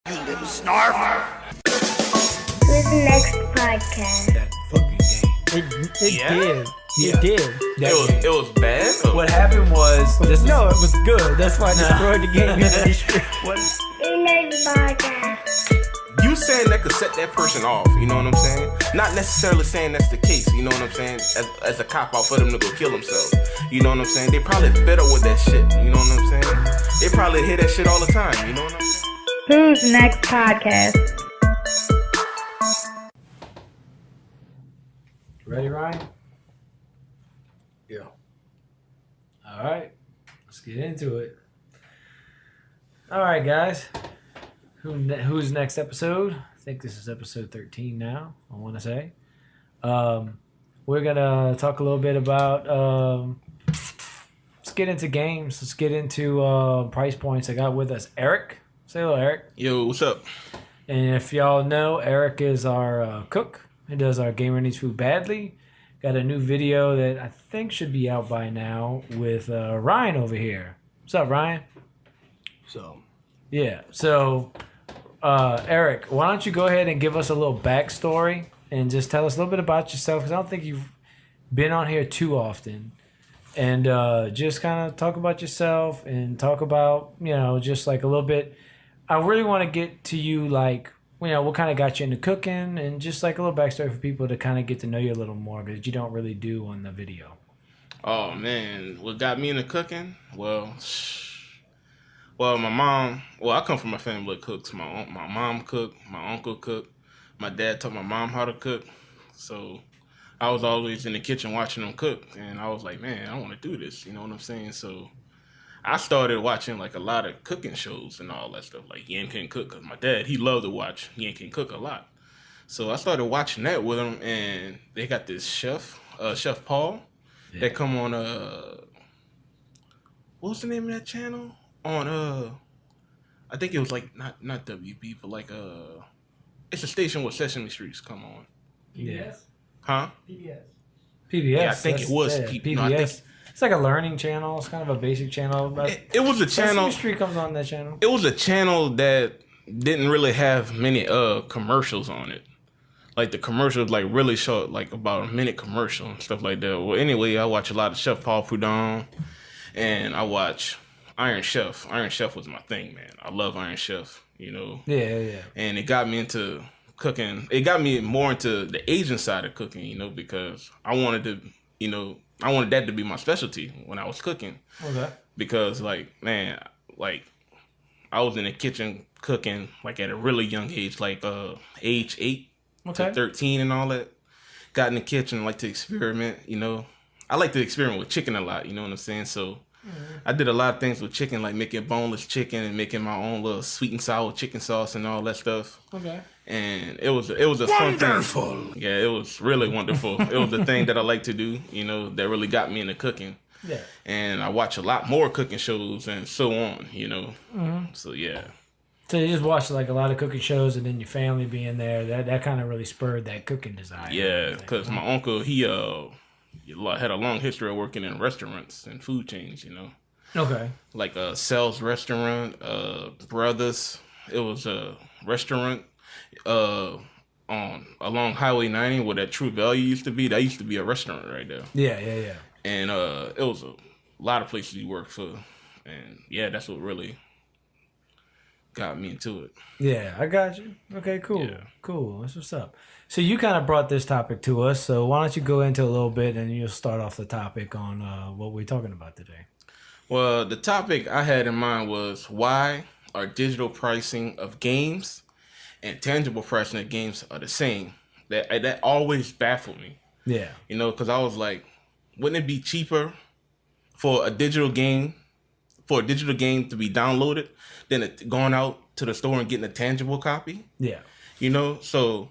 You little snarf. Who's the next podcast? That fucking game. It did. It was bad. What happened was it was good. That's why I destroyed the game. Who's the next podcast? You saying that could set that person off, you know what I'm saying? Not necessarily saying that's the case, you know what I'm saying? As a cop out for them to go kill themselves, you know what I'm saying? They probably better with that shit, you know what I'm saying? They probably hear that shit all the time, you know what I'm saying? Who's the next podcast? Ready, Ryan? Yeah. All right. Let's get into it. All right, guys. Who's next episode? I think this is episode 13 now, I want to say. We're going to talk a little bit about... let's get into games. Let's get into price points. I got with us Eric. Say hello, Eric. Yo, what's up? And if y'all know, Eric is our cook. He does our Gamer Needs Food Badly. Got a new video that I think should be out by now with Ryan over here. What's up, Ryan? So, Yeah. So, Eric, why don't you go ahead and give us a little backstory and just tell us a little bit about yourself, because I don't think you've been on here too often. And just kind of talk about yourself and talk about, just like a little bit. I really want to get to you, like, what kind of got you into cooking, and just like a little backstory for people to kind of get to know you a little more, because you don't really do on the video. oh man, what got me into cooking? Well, my mom. Well, I come from a family that cooks. My mom cooked. My uncle cooked. My dad taught my mom how to cook. So I was always in the kitchen watching them cook, and I was like, man, I want to do this. You know what I'm saying? So I started watching like a lot of cooking shows and all that stuff, like Yan Can Cook, because my dad, he loved to watch Yan Can Cook a lot. So I started watching that with him, and they got this chef, Chef Paul, that come on what's the name of that channel? On I think it was like not WB, but like it's a station where Sesame Streets come on. Yeah. Huh? PBS. Yeah, I think it was PBS. No, I think It's like a learning channel. It's kind of a basic channel. it was a channel. Sesame Street comes on that channel. It was a channel that didn't really have many commercials on it. Like the commercials, like really short, like about a minute commercial and stuff like that. Well, anyway, I watch a lot of Chef Paul Prudhomme, and I watch Iron Chef. Iron Chef was my thing, man. I love Iron Chef, Yeah. And it got me into cooking. It got me more into the Asian side of cooking, because I wanted to, I wanted that to be my specialty when I was cooking. Okay. Because, I was in the kitchen cooking, like, at a really young age, like, age 8 to 13 and all that. Got in the kitchen, like, to experiment, I like to experiment with chicken a lot, you know what I'm saying? So, I did a lot of things with chicken, like making boneless chicken and making my own little sweet and sour chicken sauce and all that stuff. Okay. And it was a fun thing. Yeah, it was really wonderful. It was the thing that I like to do, that really got me into cooking. Yeah. And I watch a lot more cooking shows and so on, So yeah. So you just watched like a lot of cooking shows, and then your family being there, that kind of really spurred that cooking desire. Yeah, because my uncle, he had a long history of working in restaurants and food chains, Okay. Like a Sal's restaurant, Brothers. It was a restaurant along Highway 90 where that True Value used to be. That used to be a restaurant right there. Yeah. And it was a lot of places he worked for. And yeah, that's what really got me into it. Yeah, I got you. Okay, cool. Yeah. Cool. That's what's up. So you kind of brought this topic to us. So why don't you go into a little bit and you'll start off the topic on what we're talking about today. Well, the topic I had in mind was why are digital pricing of games and tangible pricing of games are the same. That always baffled me. Yeah. Because I was like, wouldn't it be cheaper for a digital game to be downloaded than going out to the store and getting a tangible copy? Yeah. So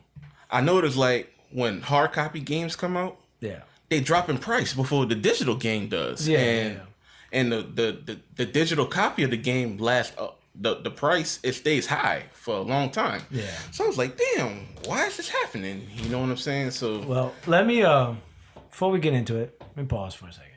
I noticed like when hard copy games come out, they drop in price before the digital game does. And the digital copy of the game lasts the price, it stays high for a long time. Yeah. So I was like, damn, why is this happening? You know what I'm saying? So well, let me before we get into it, let me pause for a second.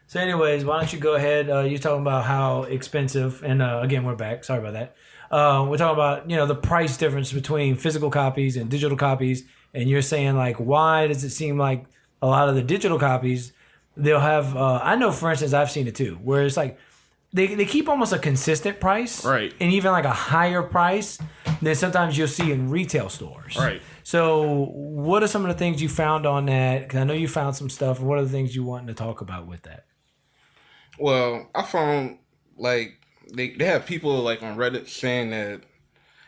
So anyways, why don't you go ahead, you're talking about how expensive, and again, we're back, sorry about that. We're talking about, the price difference between physical copies and digital copies. And you're saying, like, why does it seem like a lot of the digital copies, they'll have, I know, for instance, I've seen it too, where it's like, they keep almost a consistent price. Right. And even like a higher price than sometimes you'll see in retail stores. Right. So what are some of the things you found on that? Because I know you found some stuff. What are the things you want to talk about with that? Well, I found, like, they have people, like, on Reddit saying that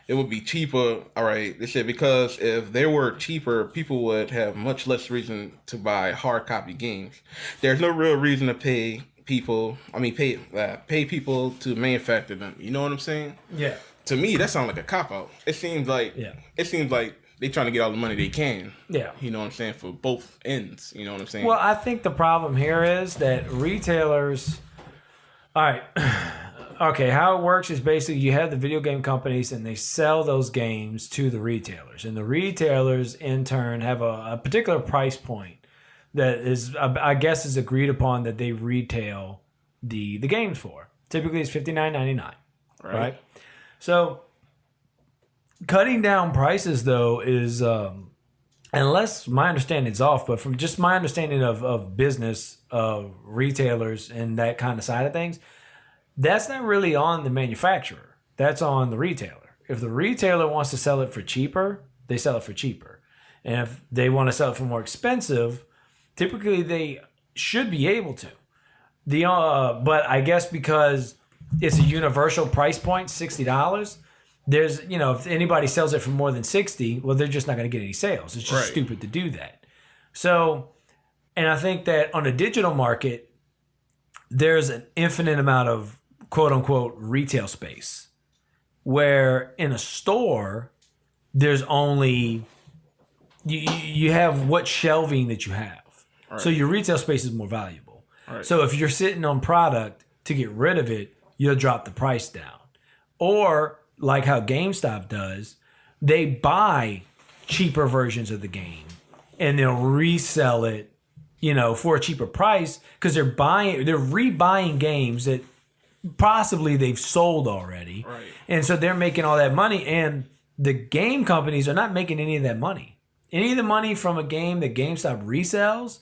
it would be cheaper. All right. They said because if they were cheaper, people would have much less reason to buy hard copy games. There's no real reason to pay people to manufacture them. You know what I'm saying? Yeah. To me, that sounds like a cop out. It seems like they trying to get all the money they can. Yeah. You know what I'm saying? For both ends. You know what I'm saying? Well, I think the problem here is that retailers. All right. Okay, how it works is basically you have the video game companies and they sell those games to the retailers. And the retailers, in turn, have a particular price point that is, I guess, is agreed upon that they retail the games for. Typically, it's $59.99, right? So, cutting down prices, though, is, unless my understanding is off, but from just my understanding of business, retailers, and that kind of side of things, that's not really on the manufacturer. That's on the retailer. If the retailer wants to sell it for cheaper, they sell it for cheaper. And if they want to sell it for more expensive, typically they should be able to. But I guess because it's a universal price point, $60, there's, if anybody sells it for more than $60, well, they're just not going to get any sales. It's just stupid to do that. So, and I think that on the digital market, there's an infinite amount of quote unquote retail space, where in a store there's only you have what shelving that you have. Right. So your retail space is more valuable. Right. So if you're sitting on product, to get rid of it, you'll drop the price down. Or like how GameStop does, they buy cheaper versions of the game and they'll resell it, for a cheaper price, because they're rebuying games that possibly they've sold already. Right. And so they're making all that money, and the game companies are not making any of that money. Any of the money from a game that GameStop resells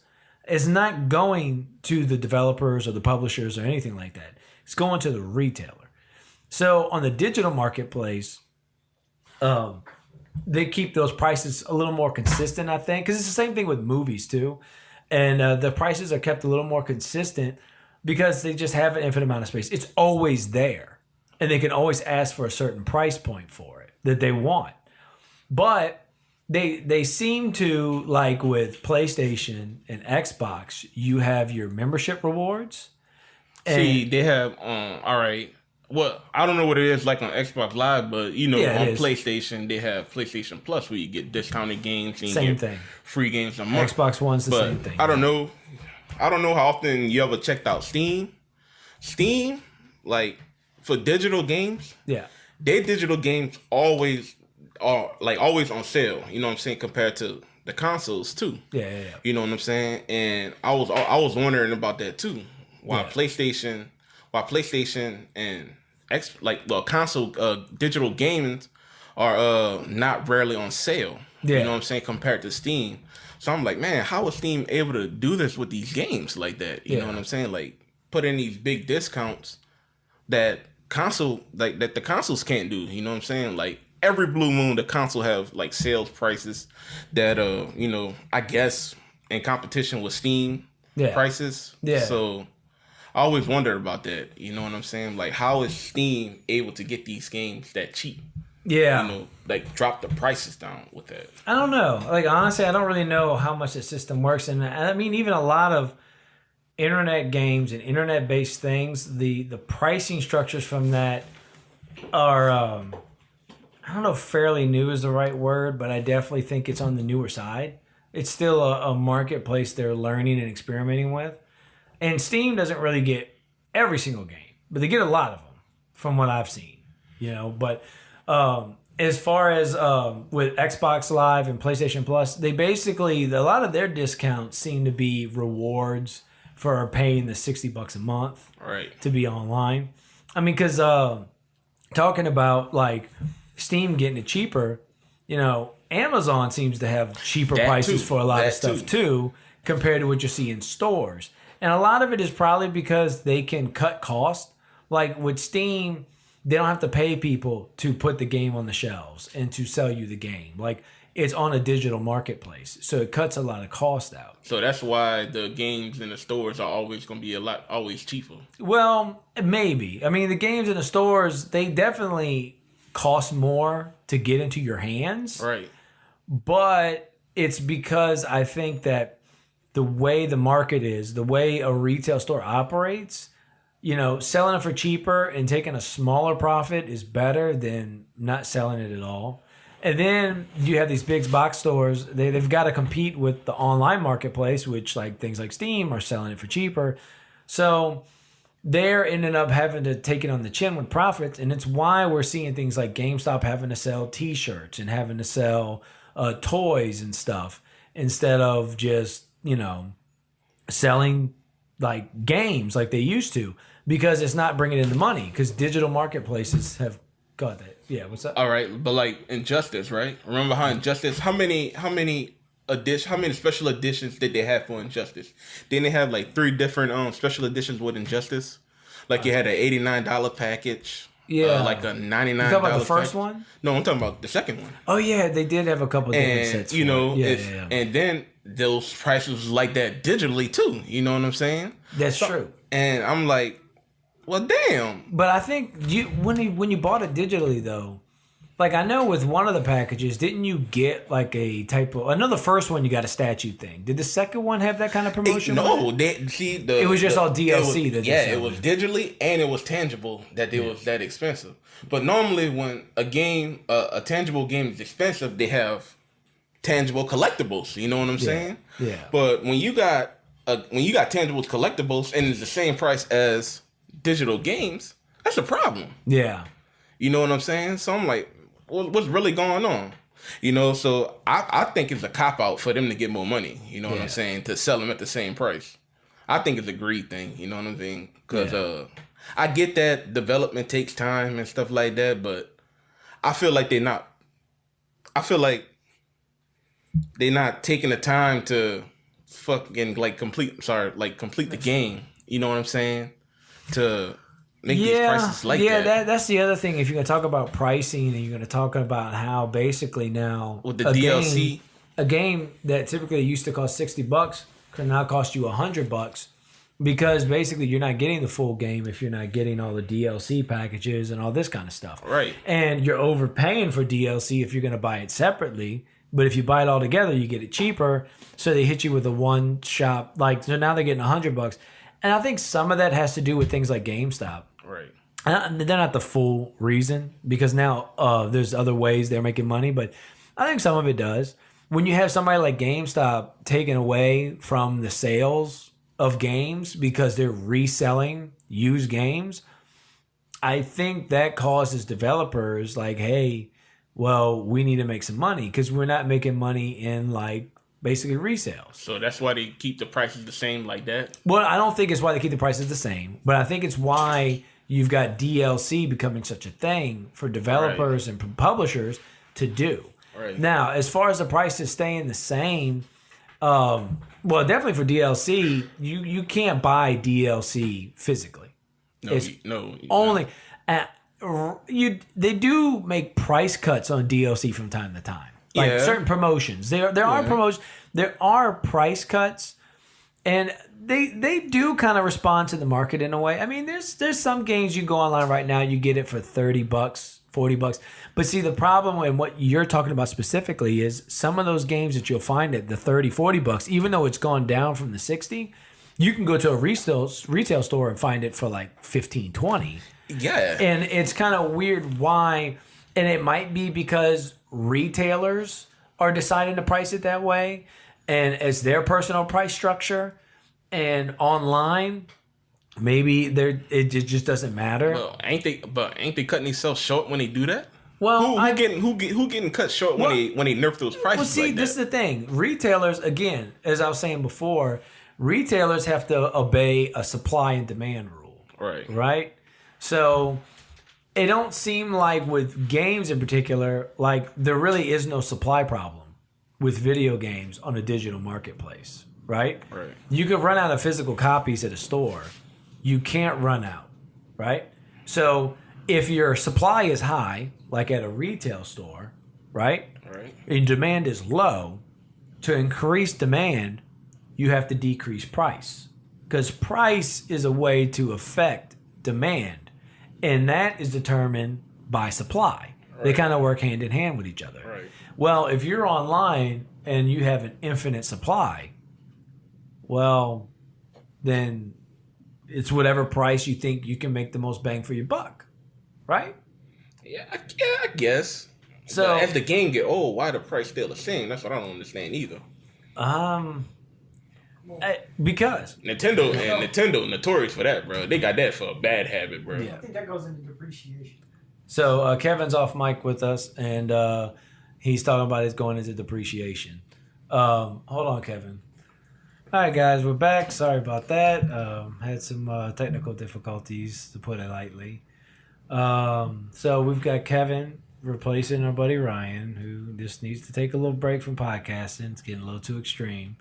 is not going to the developers or the publishers or anything like that. It's going to the retailer. So on the digital marketplace, they keep those prices a little more consistent, I think, because it's the same thing with movies too. And the prices are kept a little more consistent because they just have an infinite amount of space. It's always there. And they can always ask for a certain price point for it that they want. But they seem to, like with PlayStation and Xbox, you have your membership rewards. See, they have, all right. Well, I don't know what it is like on Xbox Live, but, on PlayStation, they have PlayStation Plus where you get discounted games. And same thing. Free games a month. Xbox One's the same thing. I don't know how often you ever checked out Steam. Steam, like, for digital games, their digital games always on sale, you know what I'm saying, compared to the consoles too. Yeah. You know what I'm saying? And I was wondering about that too. Why PlayStation and console digital games are not rarely on sale. You know what I'm saying, compared to Steam. So I'm like, man, how is Steam able to do this with these games like that? You know what I'm saying? Like, put in these big discounts that the consoles can't do. You know what I'm saying? Like, every blue moon, the console have like sales prices that I guess in competition with Steam prices. Yeah. So I always wondered about that. You know what I'm saying? Like, how is Steam able to get these games that cheap? Yeah. Like, drop the prices down with that. I don't know. Like, honestly, I don't really know how much the system works. And I mean, even a lot of internet games and internet-based things, the pricing structures from that are, I don't know if fairly new is the right word, but I definitely think it's on the newer side. It's still a marketplace they're learning and experimenting with. And Steam doesn't really get every single game, but they get a lot of them from what I've seen, But as far as with Xbox Live and PlayStation Plus, they basically, a lot of their discounts seem to be rewards for paying the $60 a month to be online. I mean, because talking about like Steam getting it cheaper, Amazon seems to have cheaper prices for a lot of stuff too, compared to what you see in stores. And a lot of it is probably because they can cut costs. Like with Steam, they don't have to pay people to put the game on the shelves and to sell you the game. Like it's on a digital marketplace, so it cuts a lot of cost out. So that's why the games in the stores are always going to be always cheaper. Well, maybe. I mean, the games in the stores, they definitely cost more to get into your hands. Right. But it's because I think that the way the market is, the way a retail store operates, selling it for cheaper and taking a smaller profit is better than not selling it at all. And then you have these big box stores. They've got to compete with the online marketplace, which like things like Steam are selling it for cheaper. So they're ending up having to take it on the chin with profits. And it's why we're seeing things like GameStop having to sell T-shirts and having to sell toys and stuff instead of just, selling like games like they used to, because it's not bringing in the money, because digital marketplaces have got that. Yeah, what's up? All right, but like Injustice, right? Remember how Injustice? How many special editions did they have for Injustice? Didn't they have like 3 different special editions with Injustice? Like you had an $89 package. Yeah, like a $99. You talking about the first one? No, I'm talking about the second one. Oh yeah, they did have a couple different sets. And then those prices was like that digitally too. You know what I'm saying? That's true. And I'm like, well, damn. But I think when you bought it digitally though, like I know with one of the packages, didn't you get like a type of? I know the first one you got a statue thing. Did the second one have that kind of promotion? It was just all DLC. It was digitally and it was tangible. Was that expensive. But normally when a tangible game is expensive, they have tangible collectibles. You know what I'm saying? Yeah. But when you got tangible collectibles and it's the same price as digital games, that's a problem. Yeah. You know what I'm saying? So I'm like, what's really going on? So I think it's a cop-out for them to get more money, what I'm saying, to sell them at the same price. I think it's a greed thing, you know what I'm saying? Because I get that development takes time and stuff like that, but I feel like they're not taking the time to fucking complete the game, you know what I'm saying? To make these prices like that. Yeah, that's the other thing. If you're going to talk about pricing and you're going to talk about how basically now with the DLC, a game that typically used to cost $60 can now cost you $100 because basically you're not getting the full game if you're not getting all the DLC packages and all this kind of stuff. Right. And you're overpaying for DLC if you're going to buy it separately. But if you buy it all together, you get it cheaper. So they hit you with a one shop. So now they're getting $100. And I think some of that has to do with things like GameStop. Right. And they're not the full reason because now there's other ways they're making money. But I think some of it does. When you have somebody like GameStop taken away from the sales of games because they're reselling used games, I think that causes developers like, hey, well, we need to make some money because we're not making money in basically resales. So that's why they keep the prices the same like that? Well, I don't think it's why they keep the prices the same, but I think it's why you've got DLC becoming such a thing for developers and publishers to do. Right. Now, as far as the prices staying the same, well, definitely for DLC, you can't buy DLC physically. Only. They do make price cuts on DLC from time to time. Certain promotions. There are promotions. There are price cuts, and they do kind of respond to the market in a way. I mean, there's some games you go online right now, you get it for $30, $40. But see, the problem and what you're talking about specifically is some of those games that you'll find at the $30, $40, even though it's gone down from the $60, you can go to a retail store and find it for $15, $20. Yeah. And it's kind of weird why, and it might be because retailers are deciding to price it that way, and it's their personal price structure, and online, maybe it just doesn't matter. Well, ain't they cutting themselves short when they do that? Well, who getting cut short when they nerf those prices? Well, see, this is the thing. Retailers, again, as I was saying before, retailers have to obey a supply and demand rule. Right. Right? So it don't seem like with games in particular, like there really is no supply problem with video games on a digital marketplace, right? Right. You could run out of physical copies at a store. You can't run out, right? So if your supply is high, like at a retail store, right? Right. And demand is low, to increase demand, you have to decrease price. Because price is a way to affect demand. And that is determined by supply. Right. They kind of work hand in hand with each other. Right. Well, if you're online and you have an infinite supply, well, then it's whatever price you think you can make the most bang for your buck. Right? Yeah, I guess. So but as the game get old, why the price still the same? That's what I don't understand either. Because Nintendo notorious for that, bro. They got that for a bad habit, bro. Yeah. I think that goes into depreciation. So Kevin's off mic with us, and he's talking about it's going into depreciation. Hold on, Kevin. All right, guys, we're back. Sorry about that. Had some technical difficulties, to put it lightly. So we've got Kevin replacing our buddy Ryan, who just needs to take a little break from podcasting. It's getting a little too extreme.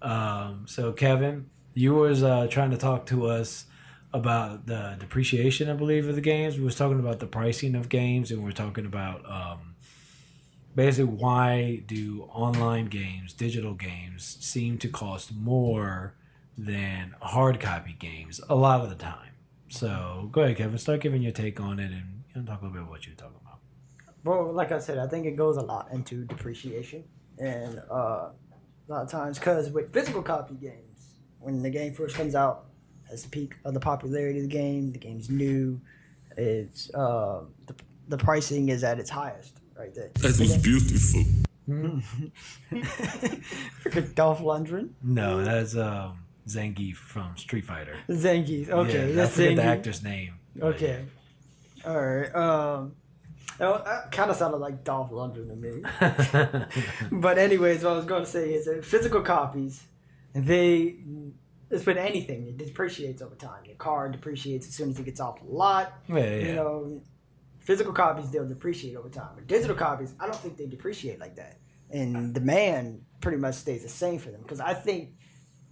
So Kevin, you was trying to talk to us about the depreciation, I believe, of the games. We was talking about the pricing of games, and we're talking about basically why do online games, digital games, seem to cost more than hard copy games a lot of the time. So go ahead, Kevin. Start giving your take on it, and talk a little bit about what you're talking about. Well, like I said, I think it goes a lot into depreciation, and a lot of times because with physical copy games, when the game first comes out, at the peak of the popularity of the game's new, it's the pricing is at its highest, right there. That was beautiful. Dolph Lundgren? No, that's Zangief from Street Fighter. Zangief, okay. Yeah, that's I forget Zangief. the actor's name. Okay. All right. That kind of sounded like Dolph Lundgren to me. But anyways, what I was going to say is that physical copies, it's with anything, it depreciates over time. Your car depreciates as soon as it gets off the lot. Yeah. You know, physical copies, they'll depreciate over time. But digital copies, I don't think they depreciate like that. And demand pretty much stays the same for them. Because I think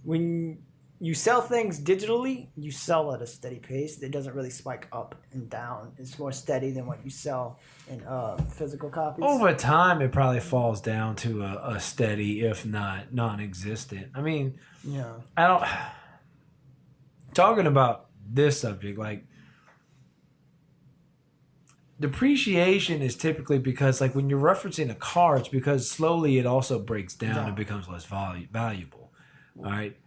when you sell things digitally, you sell at a steady pace. It doesn't really spike up and down. It's more steady than what you sell in physical copies. Over time, it probably falls down to a steady, if not non-existent. I mean, yeah. I don't... Talking about this subject, like, depreciation is typically because, like, when you're referencing a car, it's because slowly it also breaks down and becomes less valuable. All right?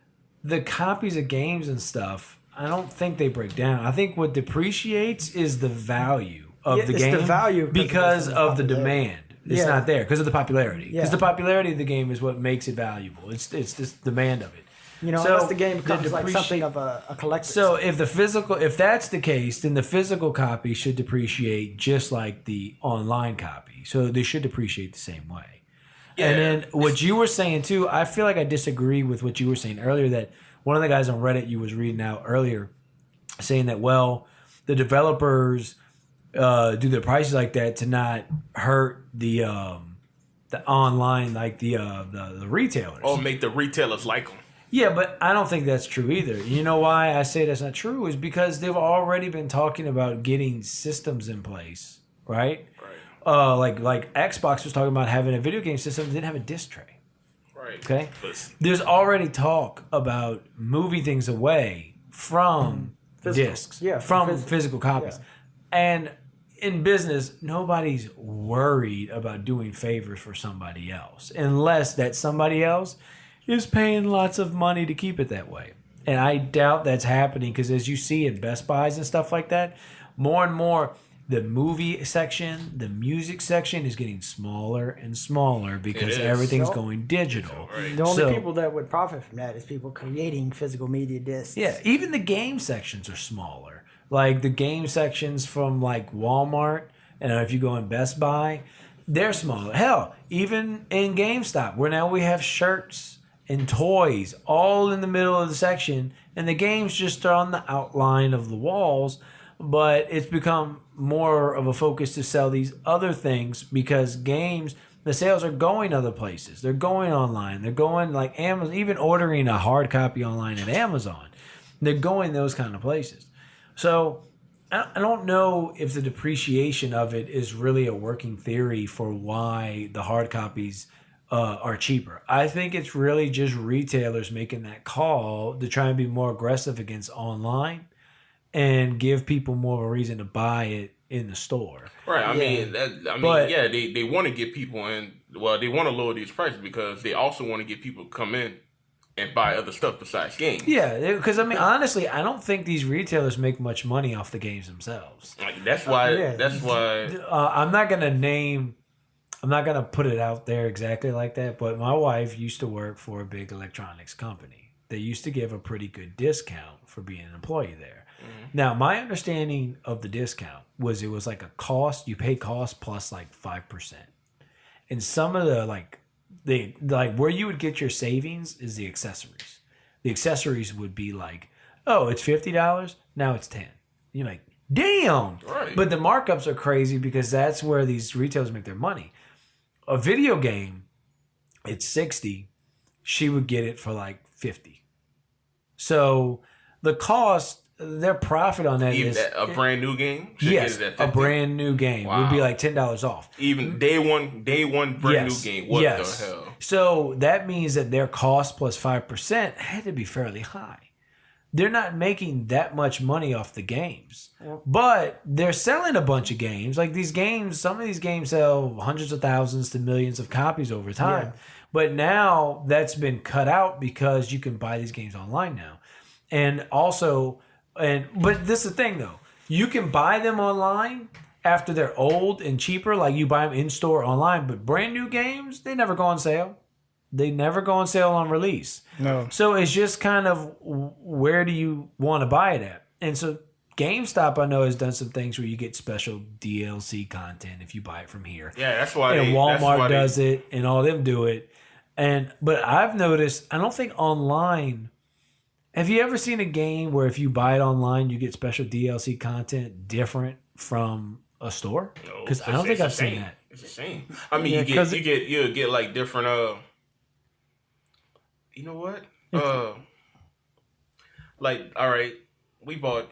The copies of games and stuff, I don't think they break down. I think what depreciates is the value of the game. It's the value because of the demand. It's not there because of the popularity. Because the Yeah. popularity of the game is what makes it valuable. It's just demand of it. You know, So, unless the game becomes the like something of a collector's. So if that's the case, then the physical copy should depreciate just like the online copy. So they should depreciate the same way. Yeah. And then what you were saying too, I feel like I disagree with what you were saying earlier, that one of the guys on Reddit you was reading out earlier saying that, well, the developers do their prices like that to not hurt the online, like the retailers. Or make the retailers like them. Yeah, but I don't think that's true either. You know why I say that's not true is because they've already been talking about getting systems in place, right? Right. Like Xbox was talking about having a video game system that didn't have a disc tray. Right. Okay? There's already talk about moving things away from discs, from physical copies. Yeah. And in business, nobody's worried about doing favors for somebody else unless that somebody else is paying lots of money to keep it that way. And I doubt that's happening because as you see in Best Buys and stuff like that, more and more the movie section, the music section is getting smaller and smaller because everything's going digital. Right. The only people that would profit from that is people creating physical media discs. Yeah, even the game sections are smaller. Like the game sections from like Walmart, and if you go in Best Buy, they're smaller. Hell, even in GameStop, where now we have shirts and toys all in the middle of the section, and the games just are on the outline of the walls. but it's become more of a focus to sell these other things because games, the sales are going other places. They're going online. They're going like Amazon, even ordering a hard copy online at Amazon. They're going those kind of places. So I don't know if the depreciation of it is really a working theory for why the hard copies are cheaper. I think it's really just retailers making that call to try and be more aggressive against online and give people more of a reason to buy it in the store. Right. I mean, they want to get people in. Well, they want to lower these prices because they also want to get people to come in and buy other stuff besides games. Yeah, because I mean, honestly, I don't think these retailers make much money off the games themselves. Like, that's why. That's why. I'm not gonna put it out there exactly like that. But my wife used to work for a big electronics company. They used to give a pretty good discount for being an employee there. Now, my understanding of the discount was it was like a cost. You pay cost plus like 5%. And some of the where you would get your savings is the accessories. The accessories would be like, oh, it's $50. Now it's $10. You're like, damn. Right. But the markups are crazy because that's where these retailers make their money. A video game, it's $60. She would get it for like $50. So the cost, their profit on that even is a brand new game. Yes, a brand new game would be like $10 off. Even day one brand new game. What the hell? So that means that their cost plus 5% had to be fairly high. They're not making that much money off the games, but they're selling a bunch of games. Like these games, some of these games sell hundreds of thousands to millions of copies over time. Yeah. But now that's been cut out because you can buy these games online now. And also, but this is the thing though, you can buy them online after they're old and cheaper, like you buy them in store online, but brand new games, they never go on sale. They never go on sale on release. No. So it's just kind of where do you want to buy it at? And so GameStop, I know, has done some things where you get special DLC content if you buy it from here. Yeah, that's why. And Walmart does it, and all of them do it. But I've noticed, I don't think online. Have you ever seen a game where if you buy it online, you get special DLC content different from a store? Because I don't think I've seen that. It's the same. I mean, you get like different. You know what? Like, all right, we bought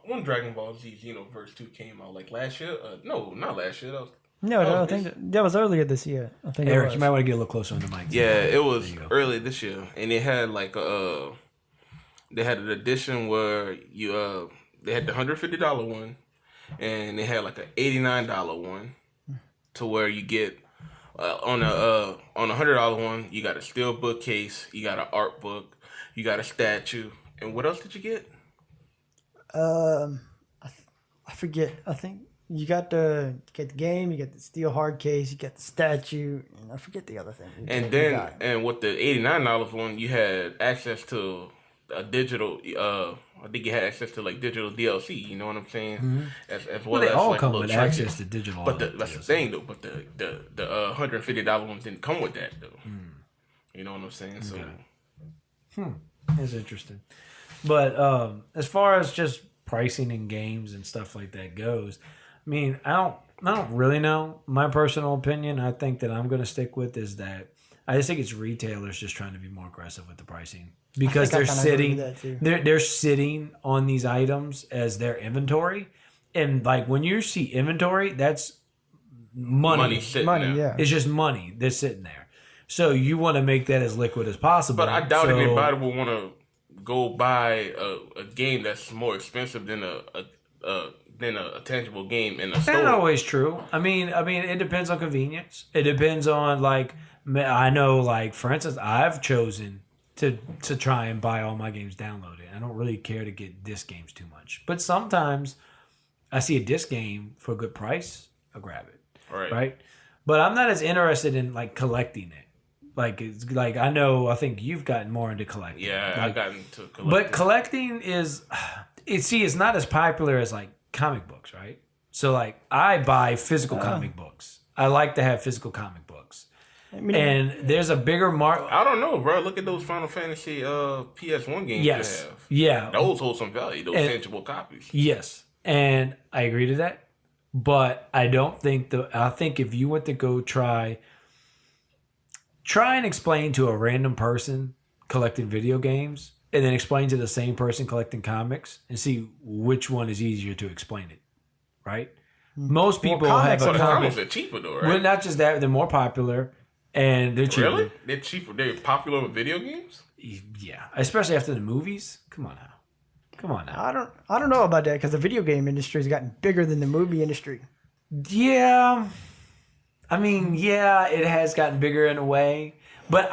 when Dragon Ball Z Xenoverse 2 came out, like last year. No, not last year. I think that was earlier this year. I think Eric, you might want to get a little closer on the mic. Yeah, it was early this year, and it had like they had an edition where they had the $150 one, and they had like an $89 one, to where you get. On a $100 one, you got a steel bookcase, you got an art book, you got a statue, and what else did you get? I forget. I think you got the game, you got the steel hard case, you got the statue, and I forget the other thing. And with the $89 one, you had access to a digital. I think you had access to like digital DLC. You know what I'm saying? Mm-hmm. As well, they as all like come with access to digital. But that's the thing though. But the $150 ones didn't come with that though. You know what I'm saying? So, that's interesting. But as far as just pricing in games and stuff like that goes, I mean, I don't really know. My personal opinion, I think that I'm going to stick with is that I just think it's retailers just trying to be more aggressive with the pricing. Because they're sitting on these items as their inventory, and like when you see inventory, that's money. Yeah, it's just money that's sitting there. So you want to make that as liquid as possible. But I doubt anybody would want to go buy a game that's more expensive than a tangible game in a store. That's not always true. I mean, it depends on convenience. It depends on I know, for instance, I've chosen to try and buy all my games downloaded. I don't really care to get disc games too much. But sometimes I see a disc game for a good price, I'll grab it. Right? But I'm not as interested in collecting it. I think you've gotten more into collecting. Yeah, I've gotten into collecting. But collecting is it's not as popular as comic books, right? So I buy physical comic books. I like to have physical comic books. And there's a bigger market. I don't know, bro. Look at those Final Fantasy PS1 games you have. Yeah. Those hold some value, those tangible copies. Yes. And I agree to that. But I don't think I think if you went to go try and explain to a random person collecting video games and then explain to the same person collecting comics and see which one is easier to explain it, right? Most people have a comics are cheaper though, right? Well, not just that, they're more popular and they're cheaper. Really? They're cheaper. They're popular with video games? Yeah, especially after the movies. Come on now. I don't know about that because the video game industry has gotten bigger than the movie industry. Yeah. I mean, yeah, it has gotten bigger in a way, but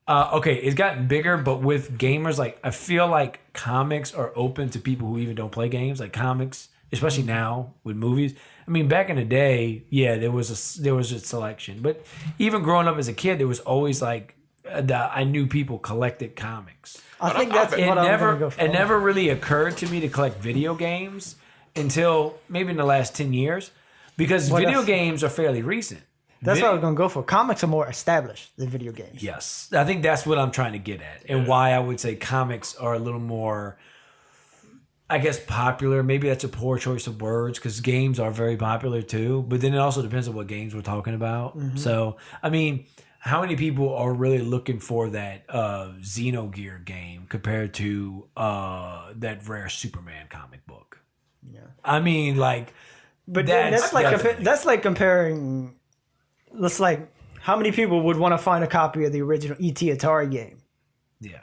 okay, it's gotten bigger, but with gamers, like I feel like comics are open to people who even don't play games, like comics, especially now with movies. I mean, back in the day, yeah, there was a selection, but even growing up as a kid, there was always like I knew people collected comics. I think that's what I'm going to go for. It never really occurred to me to collect video games until maybe in the last 10 years because video games are fairly recent. That's what I was going to go for. Comics are more established than video games. Yes. I think that's what I'm trying to get at and why I would say comics are a little more, I guess, popular. Maybe that's a poor choice of words because games are very popular too. But then it also depends on what games we're talking about. Mm-hmm. So, I mean, how many people are really looking for that Xenogear game compared to that rare Superman comic book? Yeah. I mean, like, but that's like comparing. It's like how many people would want to find a copy of the original E.T. Atari game? Yeah,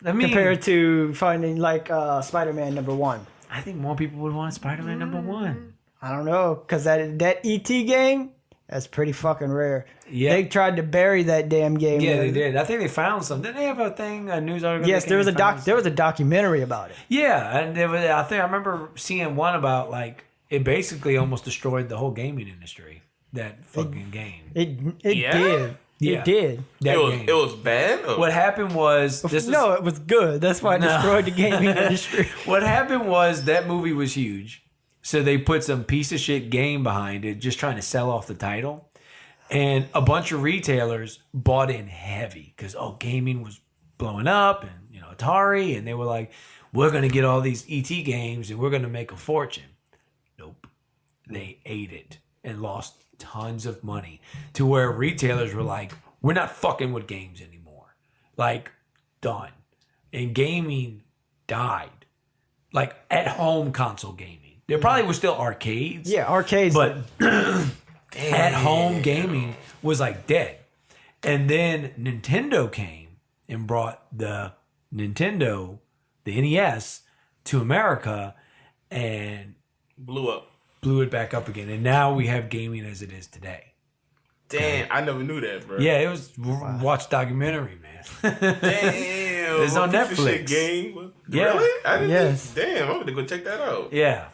I mean, compared to finding like Spider-Man #1. I think more people would want Spider-Man #1. I don't know because that E.T. game. That's pretty fucking rare. Yeah, they tried to bury that damn game. Yeah, they did. I think they found some. Didn't they have a thing, a news article? Yes, there was a documentary about it. Yeah, and I remember seeing one about like it basically almost destroyed the whole gaming industry. That fucking game. It did. It did. It was bad? Or? What happened was... it was good. That's why it destroyed the gaming industry. What happened was that movie was huge. So they put some piece of shit game behind it, just trying to sell off the title. And a bunch of retailers bought in heavy because, gaming was blowing up and, Atari. And they were like, we're going to get all these ET games and we're going to make a fortune. Nope. They ate it and lost tons of money to where retailers were like, we're not fucking with games anymore. Like, done. And gaming died. Like, at-home console gaming. There probably was still arcades. Yeah, arcades. But at-home gaming was like dead. And then Nintendo came and brought the Nintendo, the NES, to America and blew it back up again. And now we have gaming as it is today. Damn, I never knew that, bro. Yeah, it was watch documentary, man. Damn. It's on Netflix. Game. Yeah. Really? I didn't. Yes. Damn, I'm gonna go check that out. Yeah.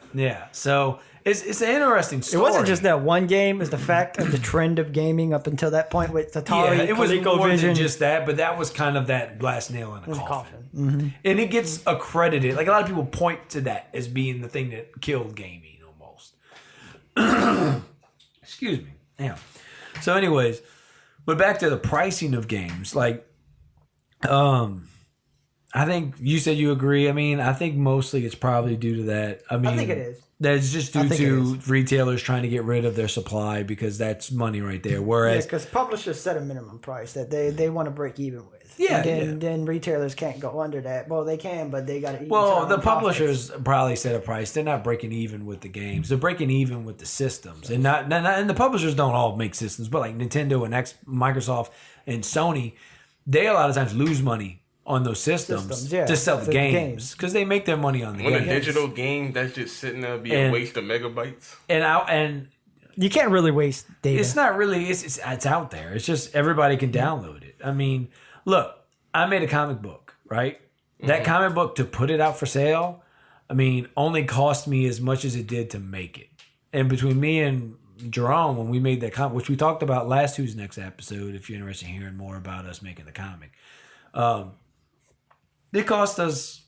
So it's an interesting story. It wasn't just that one game. It's the fact of the trend of gaming up until that point with Atari, it was more than just that, but that was kind of that last nail in the coffin. Mm-hmm. And it gets accredited. Like a lot of people point to that as being the thing that killed gaming almost. Excuse me. Yeah. So anyways, but back to the pricing of games. Like, I think you said you agree. I mean, I think mostly it's probably due to that. I think it is. That's just due to retailers trying to get rid of their supply because that's money right there. Whereas, because publishers set a minimum price that they want to break even with. Yeah, and then retailers can't go under that. Well, they can, but they got to. Well, the publishers probably set a price. They're not breaking even with the games. They're breaking even with the systems, and not and the publishers don't all make systems, but like Nintendo and Microsoft and Sony, they a lot of times lose money on those systems to sell the games because they make their money on the games. When a digital game that's just sitting there be a waste of megabytes. And you can't really waste data. It's not really. It's out there. It's just everybody can download it. I mean, look, I made a comic book, right? Mm-hmm. That comic book, to put it out for sale, I mean, only cost me as much as it did to make it. And between me and Jerome, when we made that comic, which we talked about last Who's Next episode, if you're interested in hearing more about us making the comic, it cost us,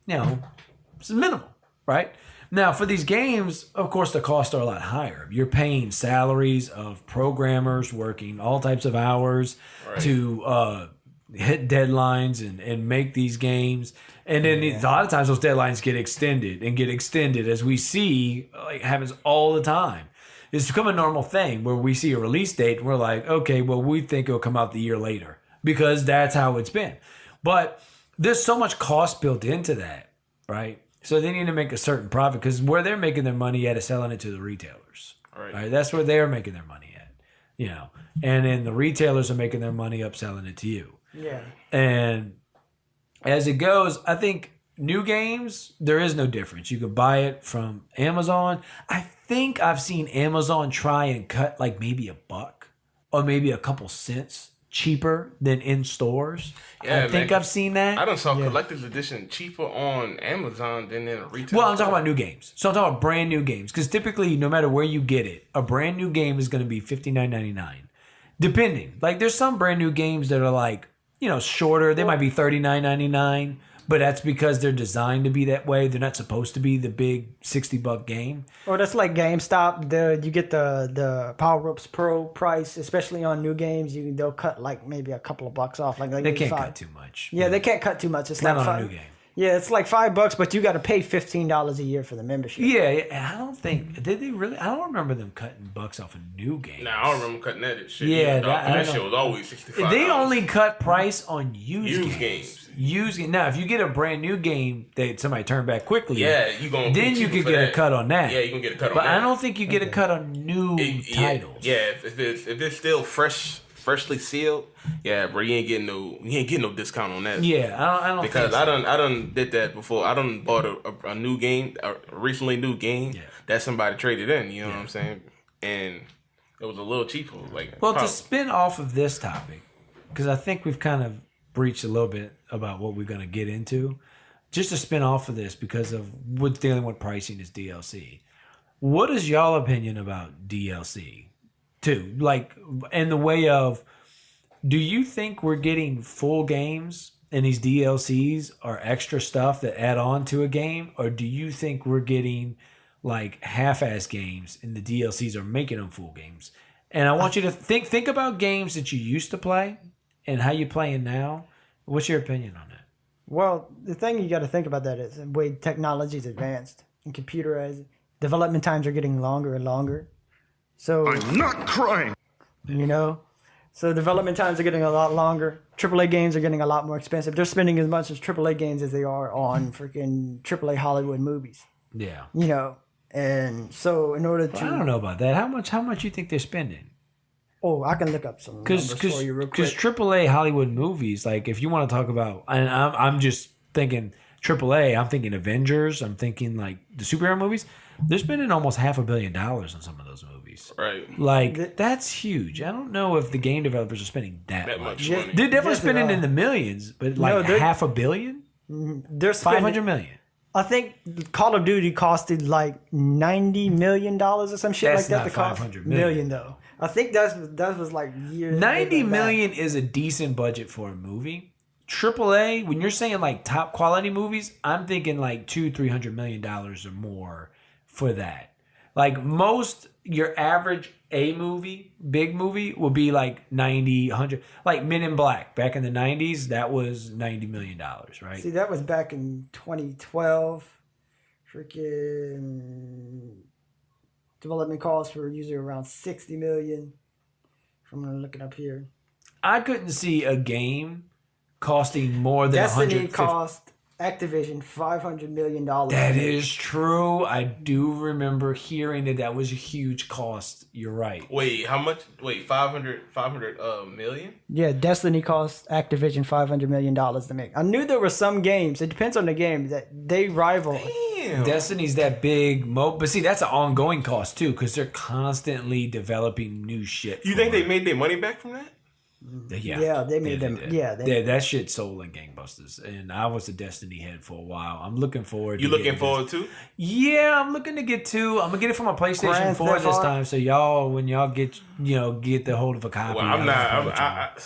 it's minimal, right? Now, for these games, of course, the costs are a lot higher. You're paying salaries of programmers working all types of hours to hit deadlines and make these games. And then a lot of times those deadlines get extended as we see, like, happens all the time. It's become a normal thing where we see a release date and we're like, okay, well, we think it'll come out the year later because that's how it's been. But there's so much cost built into that, right? So they need to make a certain profit because where they're making their money at is selling it to the retailers. Right? That's where they're making their money at, And then the retailers are making their money up selling it to you. Yeah. And as it goes, I think new games, there is no difference. You can buy it from Amazon. I think I've seen Amazon try and cut like maybe $1 or maybe a couple cents cheaper than in stores. Yeah, I think I've seen that. I done saw collector's edition cheaper on Amazon than in a retail. Well, I'm talking about new games. So I'm talking about brand new games. Because typically, no matter where you get it, a brand new game is going to be $59.99. Depending. Like, there's some brand new games that are like, shorter. They might be $39.99. But that's because they're designed to be that way. They're not supposed to be the big $60 game. Or that's like GameStop. You get the Power Ups Pro price, especially on new games. They'll cut like maybe a couple of bucks off. Like they can't cut too much. Yeah, they can't cut too much. It's not like on a new game. Yeah, it's like $5, but you got to pay $15 a year for the membership. Yeah, I don't think did they really. I don't remember them cutting bucks off a new game. Nah, I don't remember cutting that shit. Yeah, that shit was always $65. They only cut price on used games. Now, if you get a brand new game that somebody turned back quickly, you gonna then you could get a cut on that. Yeah, you can get a cut on that. But I don't think you get a cut on new titles. Yeah, if it's still freshly sealed, bro, you ain't getting no discount on that. Yeah, I don't because think so. I done did that before. I done bought a new game, a recently new game that somebody traded in. You know what I'm saying? And it was a little cheaper. To spin off of this topic, because I think we've kind of breached a little bit about what we're going to get into. Just to spin off of this because of what's dealing with pricing is DLC. What is y'all opinion about DLC? Too, like, in the way of, do you think we're getting full games and these DLCs are extra stuff that add on to a game, or do you think we're getting like half-ass games and the DLCs are making them full games? And I want you to think about games that you used to play and how you're playing now. What's your opinion on that? Well, the thing you got to think about that is the way technology is advanced and computerized. Development times are getting longer and longer. So I'm not crying. So development times are getting a lot longer. AAA games are getting a lot more expensive. They're spending as much as AAA games as they are on freaking AAA Hollywood movies. Yeah. And so in order to... I don't know about that. How much you think they're spending? Oh, I can look up some numbers for you real quick. Because AAA Hollywood movies, like if you want to talk about... And I'm just thinking AAA, I'm thinking Avengers, I'm thinking like the superhero movies. They're spending almost $500 million on some of those movies. Right. Like, that's huge. I don't know if the game developers are spending that much. money. They're definitely spending in the millions, but like $500 million? They're spending $500 million. I think Call of Duty costed like $90 million or some shit That's like that. not $500 million though. I think that was like years. $90 million is a decent budget for a movie. AAA, when you're saying like top quality movies, I'm thinking like $200-300 million or more for that. Like most, your average big movie will be like 90, 100. Like Men in Black back in the 90s, that was $90 million, right? See, that was back in 2012. Freaking development costs were usually around $60 million. I'm gonna look it up here. I couldn't see a game costing more than Destiny cost Activision $500 million. That is true. I do remember hearing that was a huge cost. You're right. Wait, how much? Wait, 500 million? Yeah, Destiny cost Activision $500 million to make. I knew there were some games. It depends on the game that they rival. Damn. Destiny's that big but see, that's an ongoing cost too because they're constantly developing new shit. You think they made their money back from that? Yeah, they made them. Yeah, that shit sold like gangbusters, and I was a Destiny head for a while. I'm looking forward. You looking forward to? Yeah, I'm looking to get two. I'm gonna get it for my PlayStation 4 this time. So y'all, when y'all get the hold of a copy. Well, I'm not.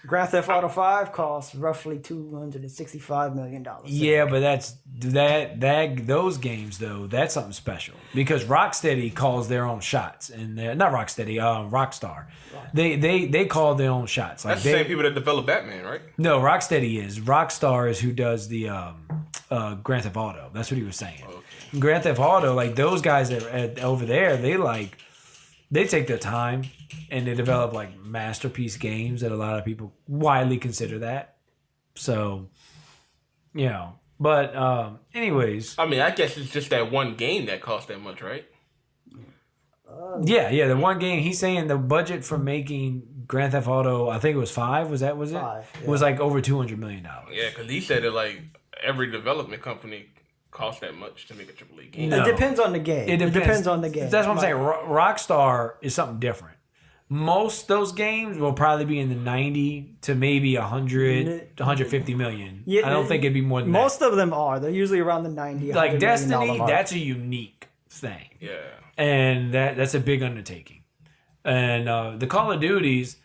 Grand Theft Auto 5 costs roughly $265 million. Yeah, but that's those games though. That's something special because Rocksteady calls their own shots, and not Rocksteady, Rockstar. They call their own shots. Like That's the same people that develop Batman, right? No, Rocksteady is. Rockstar is who does the Grand Theft Auto. That's what he was saying. Okay. Grand Theft Auto, like those guys over there, they take their time and they develop like masterpiece games that a lot of people widely consider that. So, you know, but anyways. I mean, I guess it's just that one game that costs that much, right? Yeah, the one game. He's saying the budget for making Grand Theft Auto, I think it was 5. Was it? 5, yeah. Was like over $200 million. Yeah, because he said that like every development company costs that much to make a AAA game. No. It depends on the game. It depends on the game. That's what I'm saying. Rockstar is something different. Most those games will probably be in the 90 to maybe 100, 150 million. Yeah, I don't think it'd be more than most that. of them are. They're usually around the 90. Like Destiny, that's a unique thing. Yeah. And that's a big undertaking. And the Call of Duties,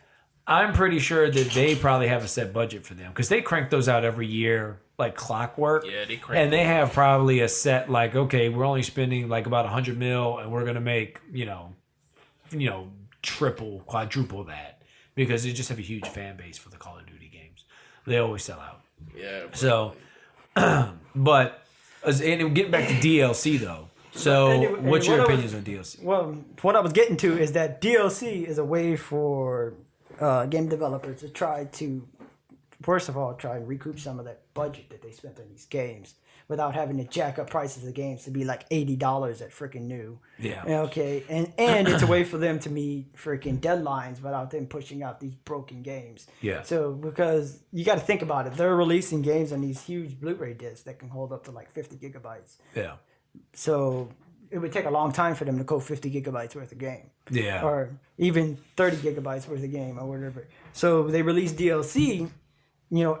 I'm pretty sure that they probably have a set budget for them because they crank those out every year like clockwork. Yeah, they crank. And they have probably a set like, okay, we're only spending like about 100 mil and we're going to make, you know, triple, quadruple that because they just have a huge fan base for the Call of Duty games. They always sell out. Yeah. So, but and getting back to DLC though. So, what's your opinions on DLC? Well, what I was getting to is that DLC is a way for game developers to try to, first of all, try and recoup some of that budget that they spent on these games without having to jack up prices of games to be like $80 at freaking new. Yeah. Okay, and it's a way for them to meet freaking deadlines without them pushing out these broken games. Yeah. So, because you got to think about it, they're releasing games on these huge Blu-ray discs that can hold up to like 50 gigabytes. Yeah. So it would take a long time for them to code 50 gigabytes worth of game. Yeah. Or even 30 gigabytes worth of game or whatever. So they released DLC,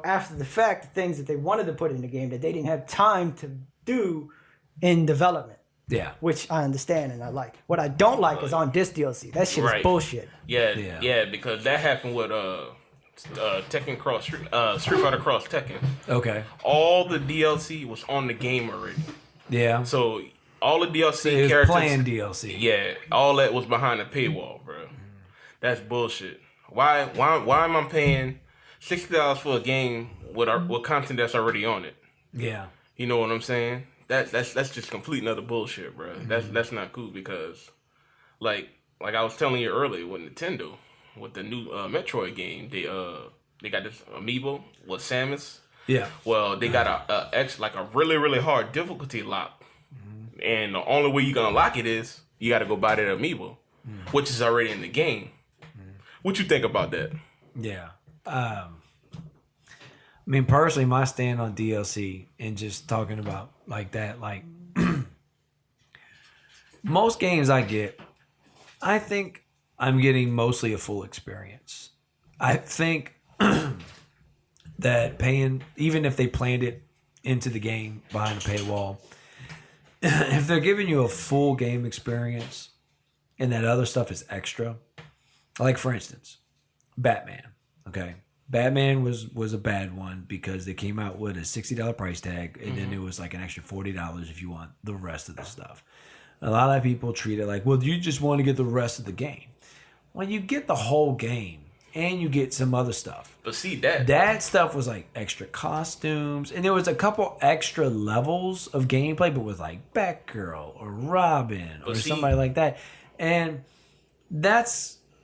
after the fact, the things that they wanted to put in the game that they didn't have time to do in development. Yeah. Which I understand and I like. What I don't like is on this DLC. That shit is bullshit. Yeah, because that happened with Tekken Cross Street Fighter Cross Tekken. Okay. All the DLC was on the game already. Yeah. So all the DLC it was characters, playing DLC. Yeah, all that was behind the paywall, bro. That's bullshit. Why am I paying $60 for a game with content that's already on it? Yeah. You know what I'm saying? That's just complete another bullshit, bro. That's not cool because, like I was telling you earlier with Nintendo, with the new Metroid game, they got this amiibo with Samus. Yeah. Well, they got a really, really hard difficulty lock. And the only way you can unlock it is you got to go buy that amiibo, which is already in the game. What you think about that? Yeah. I mean, personally, my stand on DLC and just talking about like that, like most games I get, I think I'm getting mostly a full experience. I think that paying, even if they planned it into the game behind a paywall, if they're giving you a full game experience and that other stuff is extra, like for instance, Batman. Okay. Batman was a bad one because they came out with a $60 price tag and then it was like an extra $40 if you want the rest of the stuff. A lot of people treat it like, well, you just want to get the rest of the game. Well, you get the whole game and you get some other stuff. But see, that stuff was like extra costumes and there was a couple extra levels of gameplay, but with like Batgirl or Robin or somebody like that. And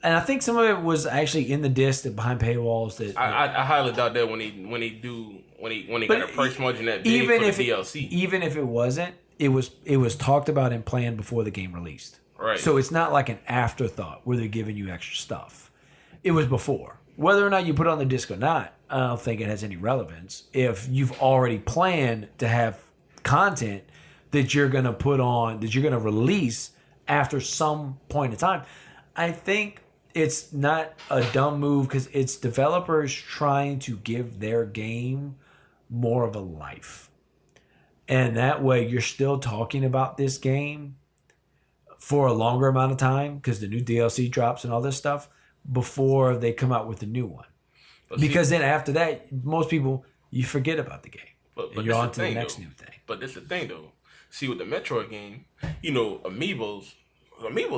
I think some of it was actually in the disc behind paywalls. That I highly doubt that when they got a price margin that big for the DLC. Even if it wasn't, it was talked about and planned before the game released. Right. So it's not like an afterthought where they're giving you extra stuff. It was before. Whether or not you put it on the disc or not, I don't think it has any relevance. If you've already planned to have content that you're going to put on, that you're going to release after some point in time, I think it's not a dumb move because it's developers trying to give their game more of a life. And that way you're still talking about this game for a longer amount of time because the new DLC drops and all this stuff before they come out with a new one. Because then after that, most people, you forget about the game. But and you're on to the next new thing. But this is the thing, though. See, with the Metroid game, amiibos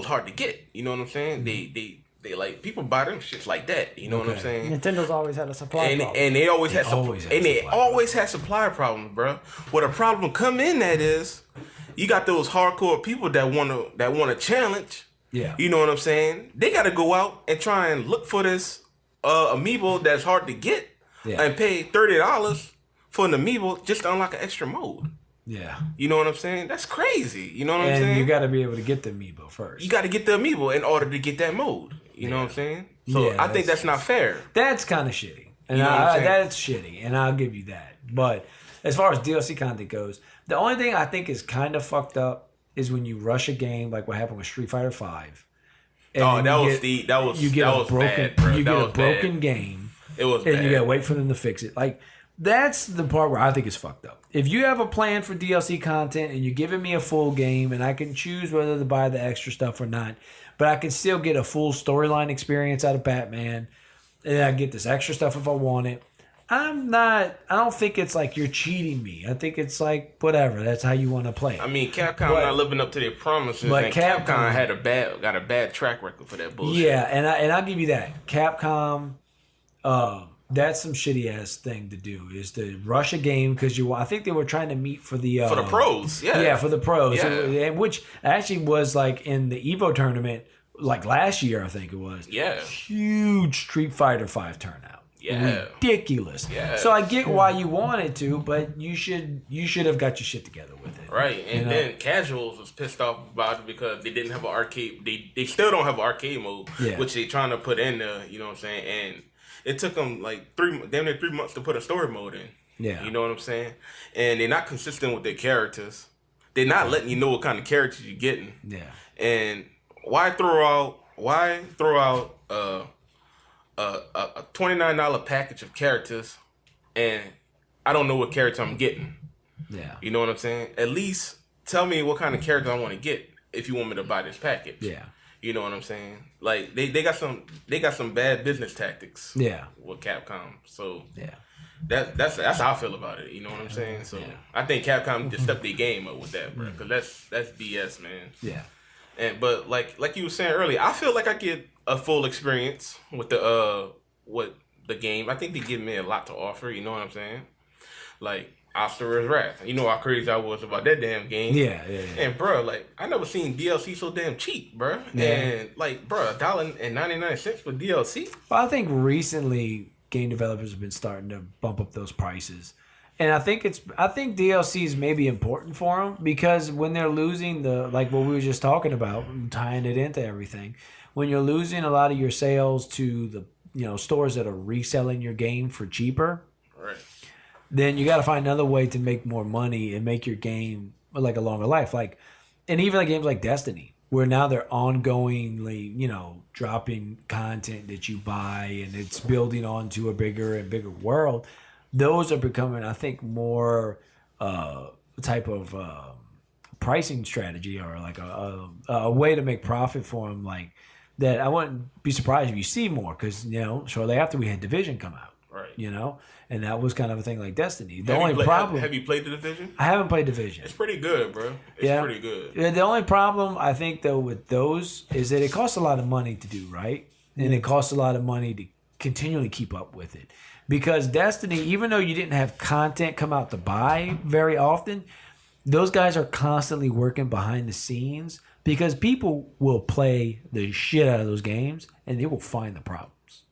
hard to get. You know what I'm saying? They like, people buy them shits like that. You know what I'm saying? Nintendo's always had a supply problem. And they always had supply problems, bro. What a problem come in that is, you got those hardcore people that wanna challenge. Yeah. You know what I'm saying? They got to go out and try and look for this amiibo that's hard to get and pay $30 for an amiibo just to unlock an extra mode. Yeah. You know what I'm saying? That's crazy. You know what I'm saying? And you got to be able to get the amiibo first. You got to get the amiibo in order to get that mode. You know what I'm saying? So I think that's not fair. That's kind of shitty. And You know what I'm saying? that's shitty. And I'll give you that. But as far as DLC content goes, the only thing I think is kind of fucked up is when you rush a game, like what happened with Street Fighter V. Oh, that was bad, bro. You get a broken game. It was and bad. you gotta wait for them to fix it. Like, that's the part where I think it's fucked up. If you have a plan for DLC content and you're giving me a full game and I can choose whether to buy the extra stuff or not, but I can still get a full storyline experience out of Batman, and I get this extra stuff if I want it, I don't think it's like you're cheating me. I think it's like, whatever, that's how you want to play it. I mean, Capcom not living up to their promises, but and Capcom got a bad track record for that bullshit. Yeah, and I'll give you that. Capcom, that's some shitty ass thing to do, is to rush a game because I think they were trying to meet for the pros. for the pros, Yeah. which actually was like in the Evo tournament, like last year, I think it was. Yeah, huge Street Fighter V turnout. Yeah, ridiculous. Yeah. So I get why you wanted to, but you should have got your shit together with it. Right, and then casuals was pissed off about it because they didn't have an arcade. They still don't have an arcade mode, which they trying to put in there. You know what I'm saying? And it took them like damn near 3 months to put a story mode in. Yeah, you know what I'm saying? And they're not consistent with their characters. They're not letting you know what kind of characters you're getting. Yeah, and why throw out a $29 package of characters and I don't know what character I'm getting. Yeah. You know what I'm saying? At least tell me what kind of character I want to get if you want me to buy this package. Yeah. You know what I'm saying? Like they got some bad business tactics. Yeah. With Capcom. So yeah. That's how I feel about it. You know what I'm saying? So I think Capcom just stepped their game up with that, bro. Because that's BS, man. Yeah. But like you were saying earlier, I feel like I get a full experience with the game. I think they give me a lot to offer. You know what I'm saying? Like Oster's Wrath. You know how crazy I was about that damn game. Yeah. And bro, like I never seen DLC so damn cheap, bro. Yeah. And like, bro, $1.99 for DLC. Well, I think recently game developers have been starting to bump up those prices. And I think DLCs may be important for them because when they're losing like what we were just talking about, tying it into everything, when you're losing a lot of your sales to the stores that are reselling your game for cheaper, right? Then you got to find another way to make more money and make your game like a longer life. Like, and even like games like Destiny, where now they're ongoingly, dropping content that you buy and it's building onto a bigger and bigger world. Those are becoming, I think, more type of pricing strategy or like a way to make profit for them. Like that, I wouldn't be surprised if you see more because shortly after we had Division come out, right? And that was kind of a thing like Destiny. The have only problem. Have you played the Division? I haven't played Division. It's pretty good, bro. It's pretty good. Yeah, the only problem I think though with those is that it costs a lot of money to do right, and it costs a lot of money to continually keep up with it. Because Destiny, even though you didn't have content come out to buy very often, those guys are constantly working behind the scenes because people will play the shit out of those games and they will find the problems.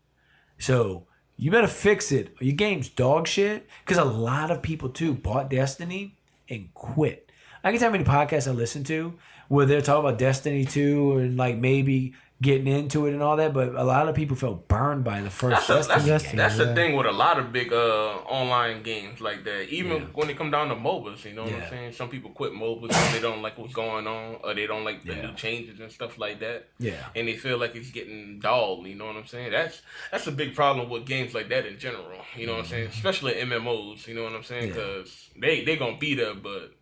So you better fix it. Your game's dog shit because a lot of people too bought Destiny and quit. I can tell how many podcasts I listen to where they're talking about Destiny 2 and like maybe getting into it and all that, but a lot of people felt burned by the first Destiny game. That's the thing with a lot of big online games like that. Even when they come down to MOBAs, you know what I'm saying? Some people quit MOBAs because they don't like what's going on or they don't like the new changes and stuff like that. Yeah. And they feel like it's getting dull, you know what I'm saying? That's a big problem with games like that in general, you know what I'm saying? Especially MMOs, you know what I'm saying? Because they going to be there, but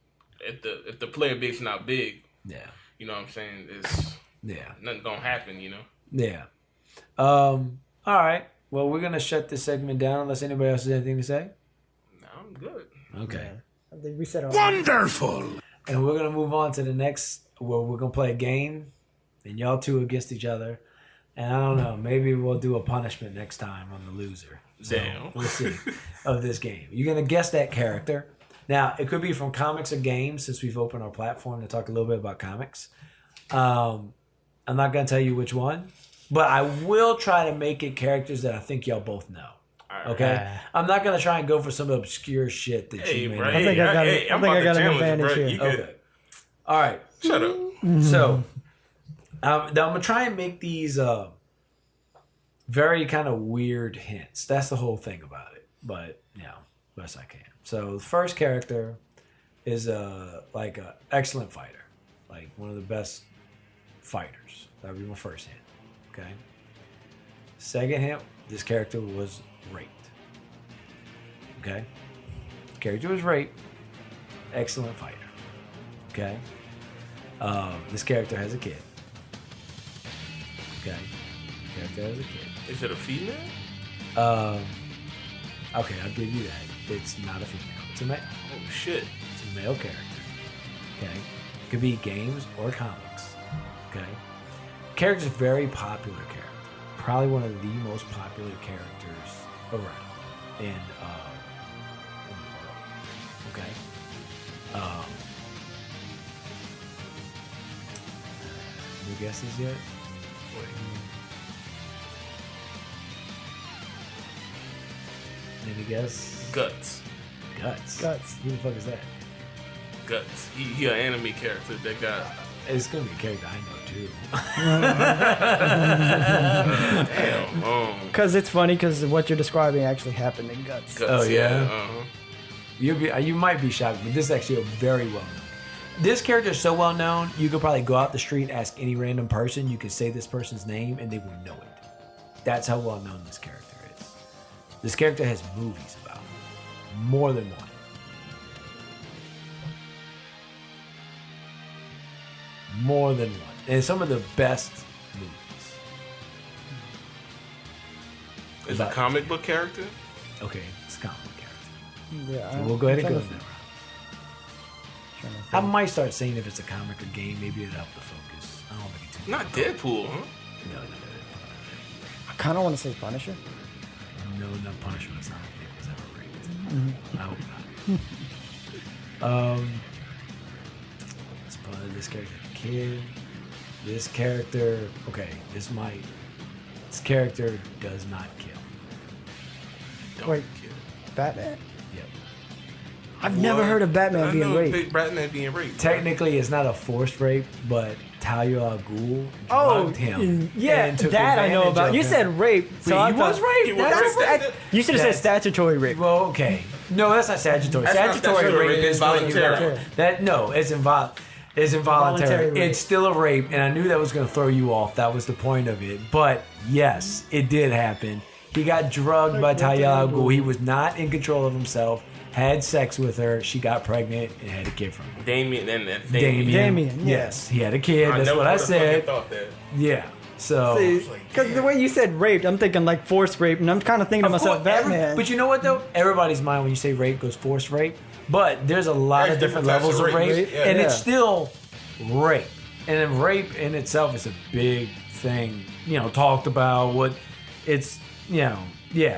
if the player base not big, you know what I'm saying? Nothing gonna happen, Yeah. All right. Well, we're gonna shut this segment down unless anybody else has anything to say. No, I'm good. Okay. I think we said all Wonderful. And we're gonna move on to the next, where we're gonna play a game, and y'all two against each other. And I don't know, maybe we'll do a punishment next time on the loser. So Damn. we'll see of this game. You're gonna guess that character. Now it could be from comics or games, since we've opened our platform to talk a little bit about comics. I'm not gonna tell you which one, but I will try to make it characters that I think y'all both know. Okay, I'm not gonna try and go for some obscure shit that you may know. I think I got an advantage here. Okay. All right. Shut up. So, now I'm gonna try and make these very kind of weird hints. That's the whole thing about it. But best I can. So the first character is like an excellent fighter, like one of the best fighters. That would be my first hint. Okay. Second hint: this character was raped. Okay. Character was raped. Excellent fighter. Okay. This character has a kid. Okay. Character has a kid. Is it a female? Okay, I'll give you that. It's not a female. It's a male. Oh shit. It's a male character. Okay. It could be games or comics. Okay. Character's a very popular character. Probably one of the most popular characters around in the world. Okay. Any guesses yet? Any guess? Guts. Guts. Who the fuck is that? Guts. He an anime character that got. It's gonna be a character I know too. Damn. Because it's funny because what you're describing actually happened in Guts. Guts, Oh, yeah? Uh-huh. You might be shocked, but this is actually a very well known. This character is so well known, you could probably go out the street and ask any random person. You could say this person's name and they will know it. That's how well known this character is. This character has movies about him. More than one. More than one. And some of the best movies. Is a comic book character? Okay, it's a comic book character. Yeah, So we'll go ahead and go I'm there. trying to think. I might start saying if it's a comic or game, maybe it'll help the focus. I don't think it's too Not Deadpool, huh? No. I kind of want to say Punisher. No, not Punisher. That's not a thing was ever raped. I hope not. Let's put this character kid. This character, okay, this character does not kill. Don't Wait. kill. Batman? Yep. I've never heard of Batman I being know raped. Batman being raped. Technically, it's not a forced rape, but Talia al Ghul Oh, drugged him. yeah, and took that I know advantage about. of You him. said rape, so Wait, I he was thought- raped? He was That's- raped. I- You should have said statutory rape. Well, okay. No, that's not statutory. That's not Statutory statutory rape rape, is it's when you voluntary. gotta- That no, it's It's involuntary. Voluntary rape. It's still a rape, and I knew that was going to throw you off. That was the point of it. But yes, it did happen. He got drugged by Talia al Ghul. He was not in control of himself. Had sex with her. She got pregnant and had a kid from him. Damien. Damien, yeah. Yes, he had a kid. That's never what I would've said. fucking thought that. Yeah. So. Because the way you said raped, I'm thinking like forced rape, and I'm kind of thinking to Of myself, course, Batman. but you know what though? Everybody's mind when you say rape goes forced rape. But there's a lot There's of different different types levels of of rape, rape. Yeah. and it's Yeah. still rape. And then rape in itself is a big thing, talked about. What it's, yeah.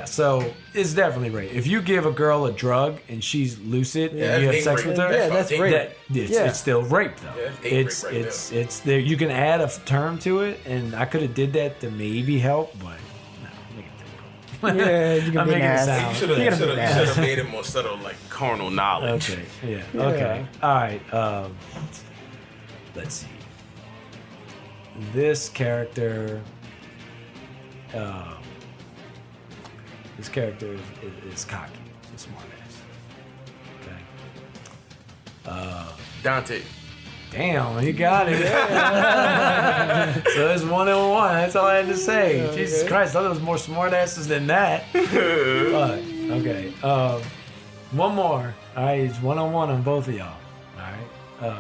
So it's definitely rape. If you give a girl a drug and she's lucid and you have that's sex rape. with her, Yeah, that's rape. It's still rape though. Yeah, that's date rape right it's there. You can add a term to it, and I could have did that to maybe help, but no, make it difficult. Yeah, you can I'm be making it nasty. sound. You should have made it more subtle, like carnal knowledge. Okay. Yeah. Okay. All right. Let's see. This character. This character is cocky. He's a smart ass. Okay. Dante. Damn, you got it. So it's 1-on-1. That's all I had to say. Jesus Christ, I thought there was more smart asses than that. Fuck. Okay. One more. All right, it's 1-on-1 on both of y'all. All right. Let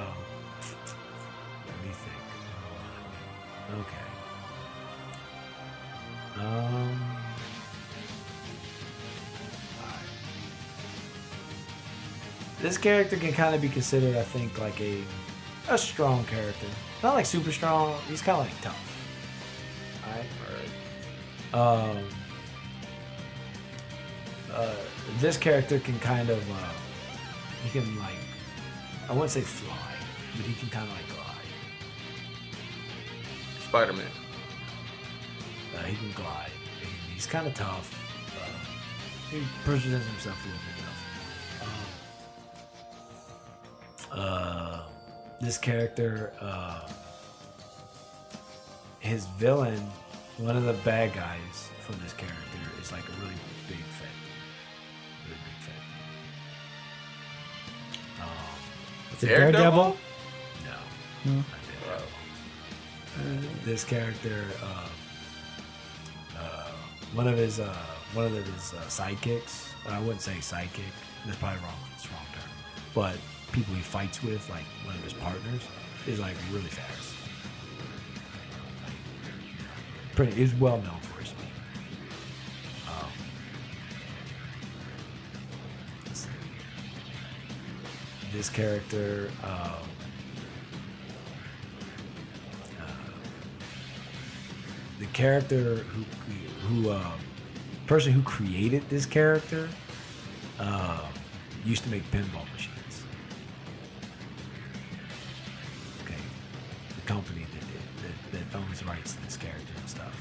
me think. Okay. This character can kind of be considered, I think, like a strong character. Not like super strong. He's kind of like tough. All right. This character can kind of, he can like, I wouldn't say fly, but he can kind of like glide. Spider-Man. He can glide. He's kind of tough. He presents himself a little bit tough. This character, his villain, one of the bad guys from this character is like a really big fat. Is it Daredevil? No. This character, one of his sidekicks. I wouldn't say sidekick. That's probably wrong. It's wrong term. But people he fights with, like one of his partners, is like really fast. Pretty is well known for his speed. This character, the character who person who created this character used to make pinball machines. Okay, the company that owns the rights to this character and stuff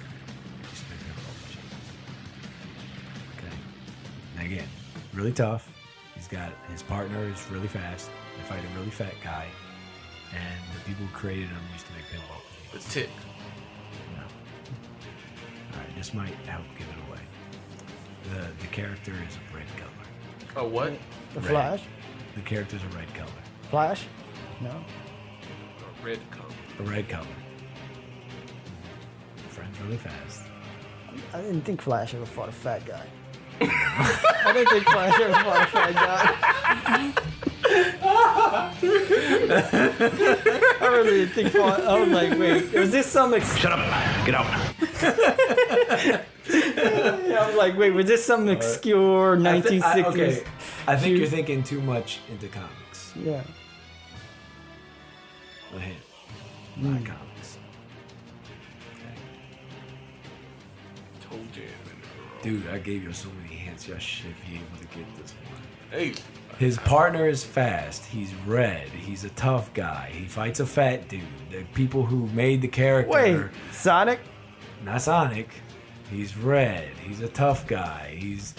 used to make pinball machines. Okay, and again, really tough. He's got his partner is really fast. They fight a really fat guy, and the people who created him used to make pinball machines. The Tick. No. All right, this might help give it away. The character is a red color. Oh, what? The Red. Flash? The character's a red color. Flash? No. A red color. A red color. Friend's really fast. I didn't think Flash ever fought a fat guy. I didn't think Flash ever fought a fat guy. I really didn't think Flash. I was like, wait, was this some... Shut up. Get out. I was like, wait, was this some obscure 1960s? I think you're thinking too much into comics. Yeah. A hint. Not comics. Okay. Told you. Dude, I gave you so many hints. You should be able to get this one. Hey. His partner is fast. He's red. He's a tough guy. He fights a fat dude. The people who made the character... Wait, Sonic? Not Sonic. He's red. He's a tough guy. He's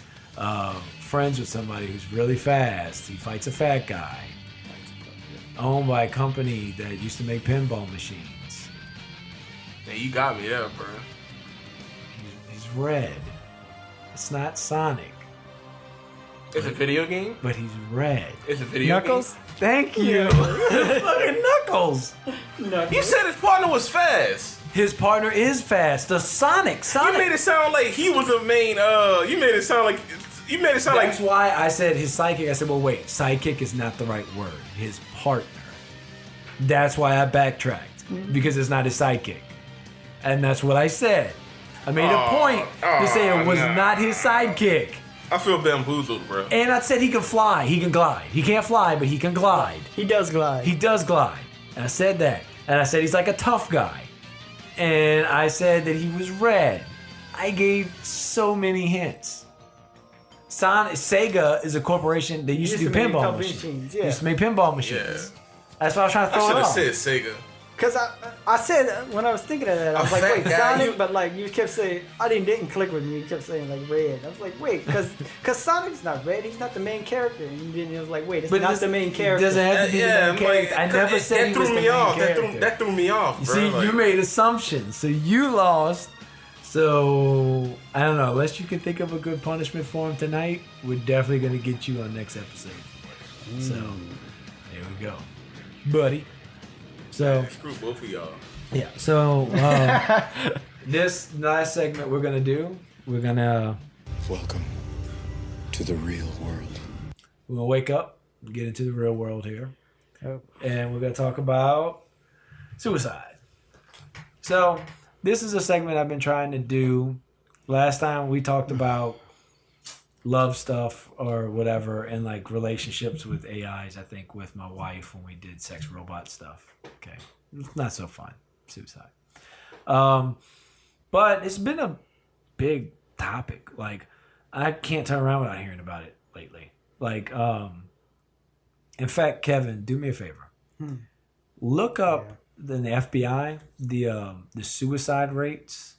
friends with somebody who's really fast. He fights a fat guy. Owned by a company that used to make pinball machines. Man, you got me there, bro. He's red. It's not Sonic, It's a video game? but he's red. It's a video Knuckles? Thank you. Fucking Knuckles. game? You said his partner was fast. His partner is fast. The Sonic. You made it sound like he was the main, you made it sound like... That's why I said his sidekick. I said, well, wait, sidekick is not the right word. His partner. That's why I backtracked. Because it's not his sidekick. And that's what I said. I made a point to say it was not his sidekick. I feel bamboozled, bro. And I said he can fly. He can glide. He can't fly, but he can glide. He does glide. He does glide. And I said that. And I said he's like a tough guy. And I said that he was red. I gave so many hints. Sega is a corporation that used to do pinball machines. Yeah. Used to make pinball machines. Yeah. That's why I was trying to I throw should it have off. said Sega. Because I said, when I was thinking of that, I was like, fat wait, guy, Sonic? you- But like, you kept saying, didn't click with me. You kept saying like red. I was like, wait, because Sonic's not red. He's not the main character. And then it was like, wait, it's not the main character. It doesn't have to be the main I'm character. I never said he was the main character. That threw me off, You bro. see, Like, you made assumptions, so you lost. So I don't know. Unless you can think of a good punishment for him tonight, we're definitely gonna get you on next episode. So there we go, buddy. So screw both of y'all. yeah. So this last segment we're gonna do, we're gonna Welcome to the real world. wake up, get into the real world here, Oh. and we're gonna talk about suicide. So this is a segment I've been trying to do. Last time we talked about love stuff or whatever, and like relationships with AIs. I think with my wife when we did sex robot stuff. Okay, it's not so fun. Suicide. But it's been a big topic. Like, I can't turn around without hearing about it lately. Like, in fact, Kevin, do me a favor. Look up in the FBI the suicide rates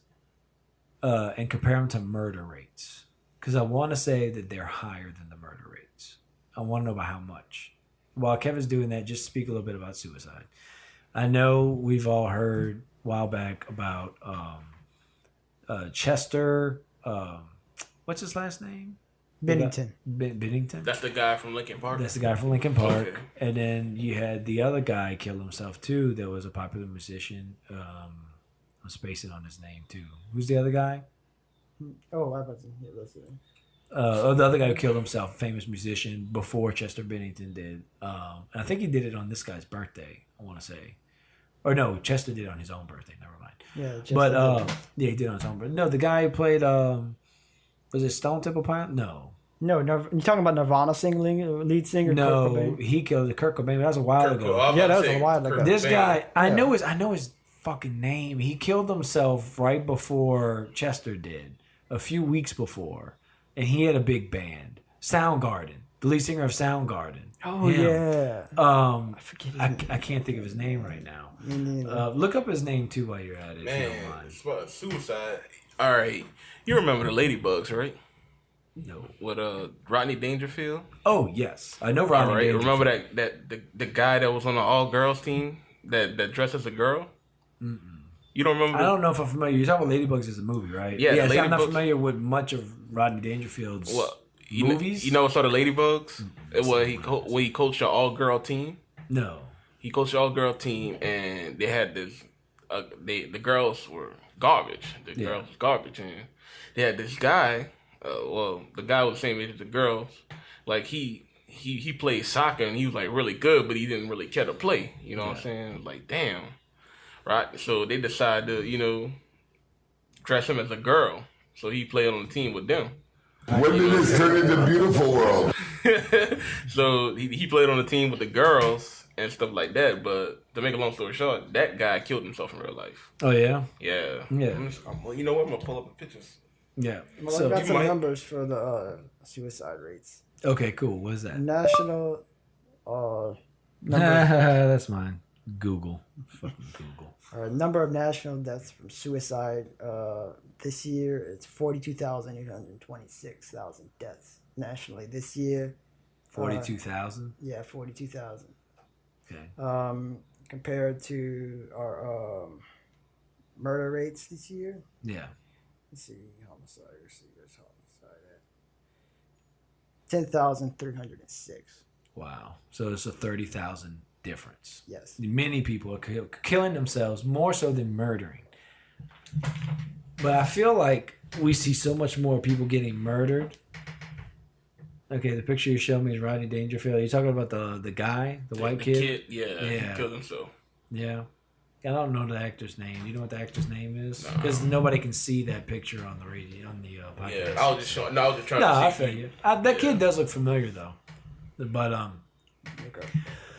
and compare them to murder rates. Because I want to say that they're higher than the murder rates. I want to know about how much. While Kevin's doing that, just speak a little bit about suicide. I know we've all heard a while back about Chester. What's his last name? Bennington. Bennington. That's the guy from Lincoln Park. That's the guy from Lincoln Park. Okay. And then you had the other guy kill himself too. That was a popular musician. I'm spacing on his name too. Who's the other guy? Oh, I wasn't here listening. The other guy who killed himself, famous musician, before Chester Bennington did. And I think he did it on this guy's birthday, I want to say. Or no, Chester did it on his own birthday. Never mind. Yeah, But yeah, he did it on his own birthday. No, the guy who played, was it Stone Temple Pilots? No. No, you talking about Nirvana lead singer? No, Kurt Cobain? he killed Kurt Cobain. That was a while ago. Yeah, that was a while ago. This guy, I Yeah. know his fucking name. He killed himself right before Chester did, a few weeks before, and he had a big band, Soundgarden, the lead singer of Soundgarden. Oh Him. yeah. I forget his I can't think of his name right now. Me neither. Look up his name too while you're at it. If you Man, don't mind. it's about suicide. All right, you remember the Ladybugs, right? No. With Rodney Dangerfield. Oh yes, I know Rodney. All right, Dangerfield. remember the guy that was on the all girls team that dressed as a girl. You don't remember? I don't know if I'm familiar. You're talking about Ladybugs as a movie, right? Yeah, see, I'm not Ladybugs- familiar with much of Rodney Dangerfield's movies. You know what's all the Ladybugs? He coached an all girl team. No. He coached an all girl team, and they had this. The girls were garbage. The girls was garbage, and they had this guy. The guy was the same age as the girls. Like he played soccer, and he was like really good, but he didn't really care to play. You know what I'm saying? Like damn, right? So they decided to dress him as a girl, so he played on the team with them. When did this turn into Beautiful World? So he played on the team with the girls and stuff like that. But to make a long story short, that guy killed himself in real life. Oh yeah. Yeah. Yeah. You know what? I'm gonna pull up the pictures. Yeah. Well, So I got some might- numbers for the suicide rates. okay, cool. What is that? National number, That's mine. Google. Fucking Google. number of national deaths from suicide. This year, it's 42,826,000 deaths nationally. This year, 42,000. yeah, 42,000. Okay. Compared to our murder rates this year. Yeah. Let's see, homicide. Let's see, where's homicide at? 10,306. Wow. So it's a 30,000 difference. Yes. Many people are killing themselves more so than murdering. But I feel like we see so much more people getting murdered. Okay, the picture you showed me is Rodney Dangerfield. You're talking about the guy, the white kid? Yeah, Yeah. he killed himself. Yeah. I don't know the actor's name. You know what the actor's name is? Because nobody can see that picture on the radio, on the podcast. Yeah, I was just showing. No, I was just trying No, I to see. feel you. That kid does look familiar though. But Okay.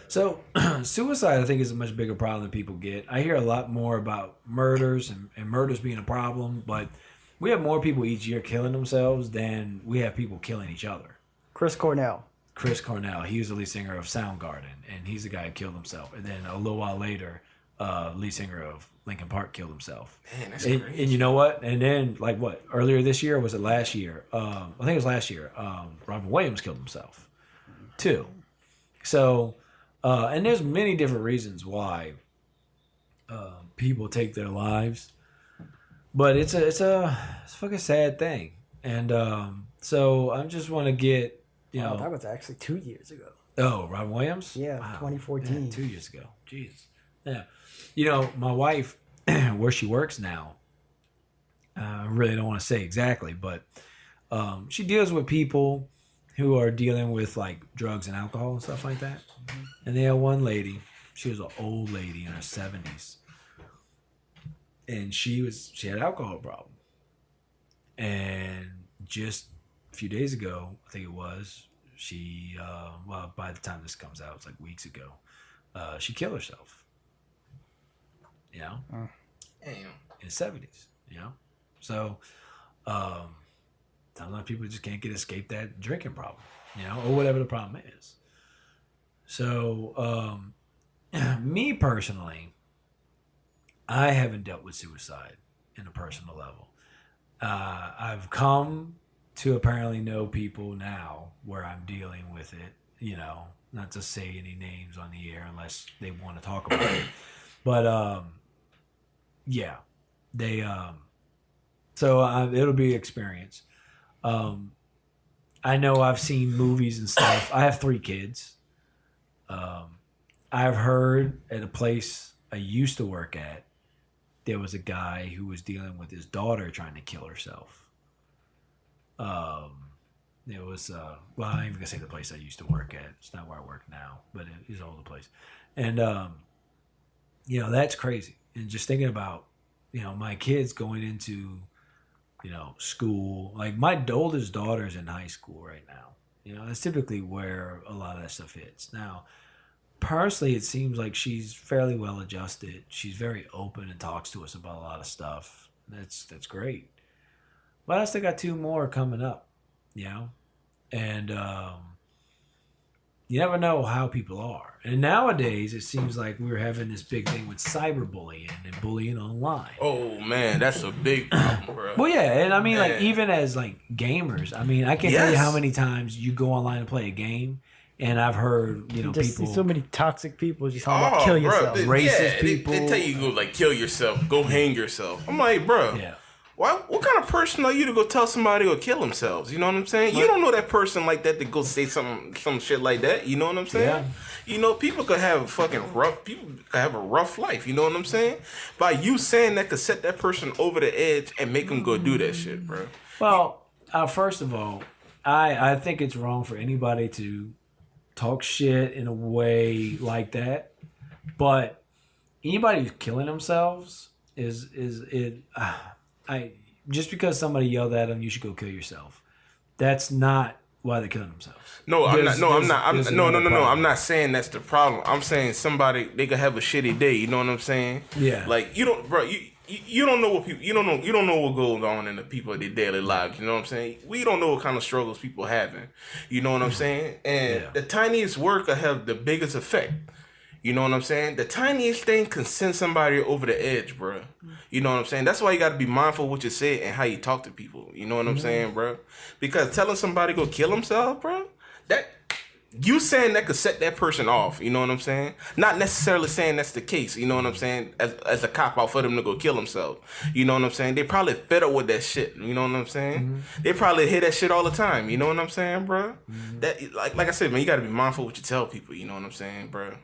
so suicide I think is a much bigger problem than people get. I hear a lot more about murders and murders being a problem, but we have more people each year killing themselves than we have people killing each other. Chris Cornell. Chris Cornell, he was the lead singer of Soundgarden, and he's the guy who killed himself. And then a little while later, lead singer of Linkin Park killed himself. Man, that's And crazy. you know what? And then, like what? Earlier this year, or was it last year? I think it was last year. Robin Williams killed himself, too. So, and there's many different reasons why people take their lives, but it's a fucking sad thing. And so I just want to get Oh, that was actually 2 years ago. Oh, Robin Williams? Yeah, 2014. Yeah, 2 years ago. Jeez. Yeah. My wife, where she works now, I really don't want to say exactly, but she deals with people who are dealing with like drugs and alcohol and stuff like that. Mm-hmm. And they had one lady, she was an old lady in her 70s. And she had an alcohol problem. And just a few days ago, I think it was, she, well, by the time this comes out, it's like weeks ago, she killed herself. You know? Damn. In the 70s, you know? So, sometimes people just can't escape that drinking problem, you know, or whatever the problem is. So, me personally, I haven't dealt with suicide in a personal level. I've come to apparently know people now where I'm dealing with it, you know, not to say any names on the air unless they want to talk about it. But, yeah, they, so it'll be an experience. I know I've seen movies and stuff. I have 3 kids. I've heard at a place I used to work at, there was a guy who was dealing with his daughter trying to kill herself. It was, well, I ain't even gonna say the place I used to work at. It's not where I work now, but it is an older place. And, you know, that's crazy. And just thinking about, you know, my kids going into, you know, school. Like my oldest daughter's in high school right now. You know, that's typically where a lot of that stuff hits. Now, personally, it seems like she's fairly well adjusted. She's very open and talks to us about a lot of stuff. That's great. But I still got 2 more coming up, you know? And you never know how people are. And nowadays, it seems like we're having this big thing with cyberbullying and bullying online. Oh, man, that's a big problem, bro. Well, yeah, and I mean, like, even as, like, gamers, I mean, I can't tell you how many times you go online and play a game, and I've heard, you know, just people... so many toxic people just talking about kill yourself. Racist people. They tell you to go, like, kill yourself, go hang yourself. I'm like, bro. Yeah. What kind of person are you to go tell somebody to kill themselves? You know what I'm saying? You don't know that person like that to go say some shit like that. You know what I'm saying? Yeah. You know, people could have a rough life. You know what I'm saying? By you saying that could set that person over the edge and make them go do that shit, bro. Well, first of all, I think it's wrong for anybody to talk shit in a way like that. But anybody who's killing themselves just because somebody yelled at them, you should go kill yourself. That's not why they're killing themselves. I'm not saying that's the problem. I'm saying they could have a shitty day. You know what I'm saying? Yeah. Like you don't know what people you don't know what goes on in the people in their daily lives. You know what I'm saying? We don't know what kind of struggles people having. You know what I'm saying? And the tiniest word could have the biggest effect. You know what I'm saying? The tiniest thing can send somebody over the edge, bro. You know what I'm saying? That's why you got to be mindful of what you say and how you talk to people. You know what I'm saying, bro? Because telling somebody to go kill himself, bro, that you saying that could set that person off. You know what I'm saying? Not necessarily saying that's the case. You know what I'm saying? As a cop out for them to go kill themselves. You know what I'm saying? They probably fed up with that shit. You know what I'm saying? They probably hear that shit all the time. You know what I'm saying, bro? That like I said, man, you got to be mindful of what you tell people. You know what I'm saying, bro?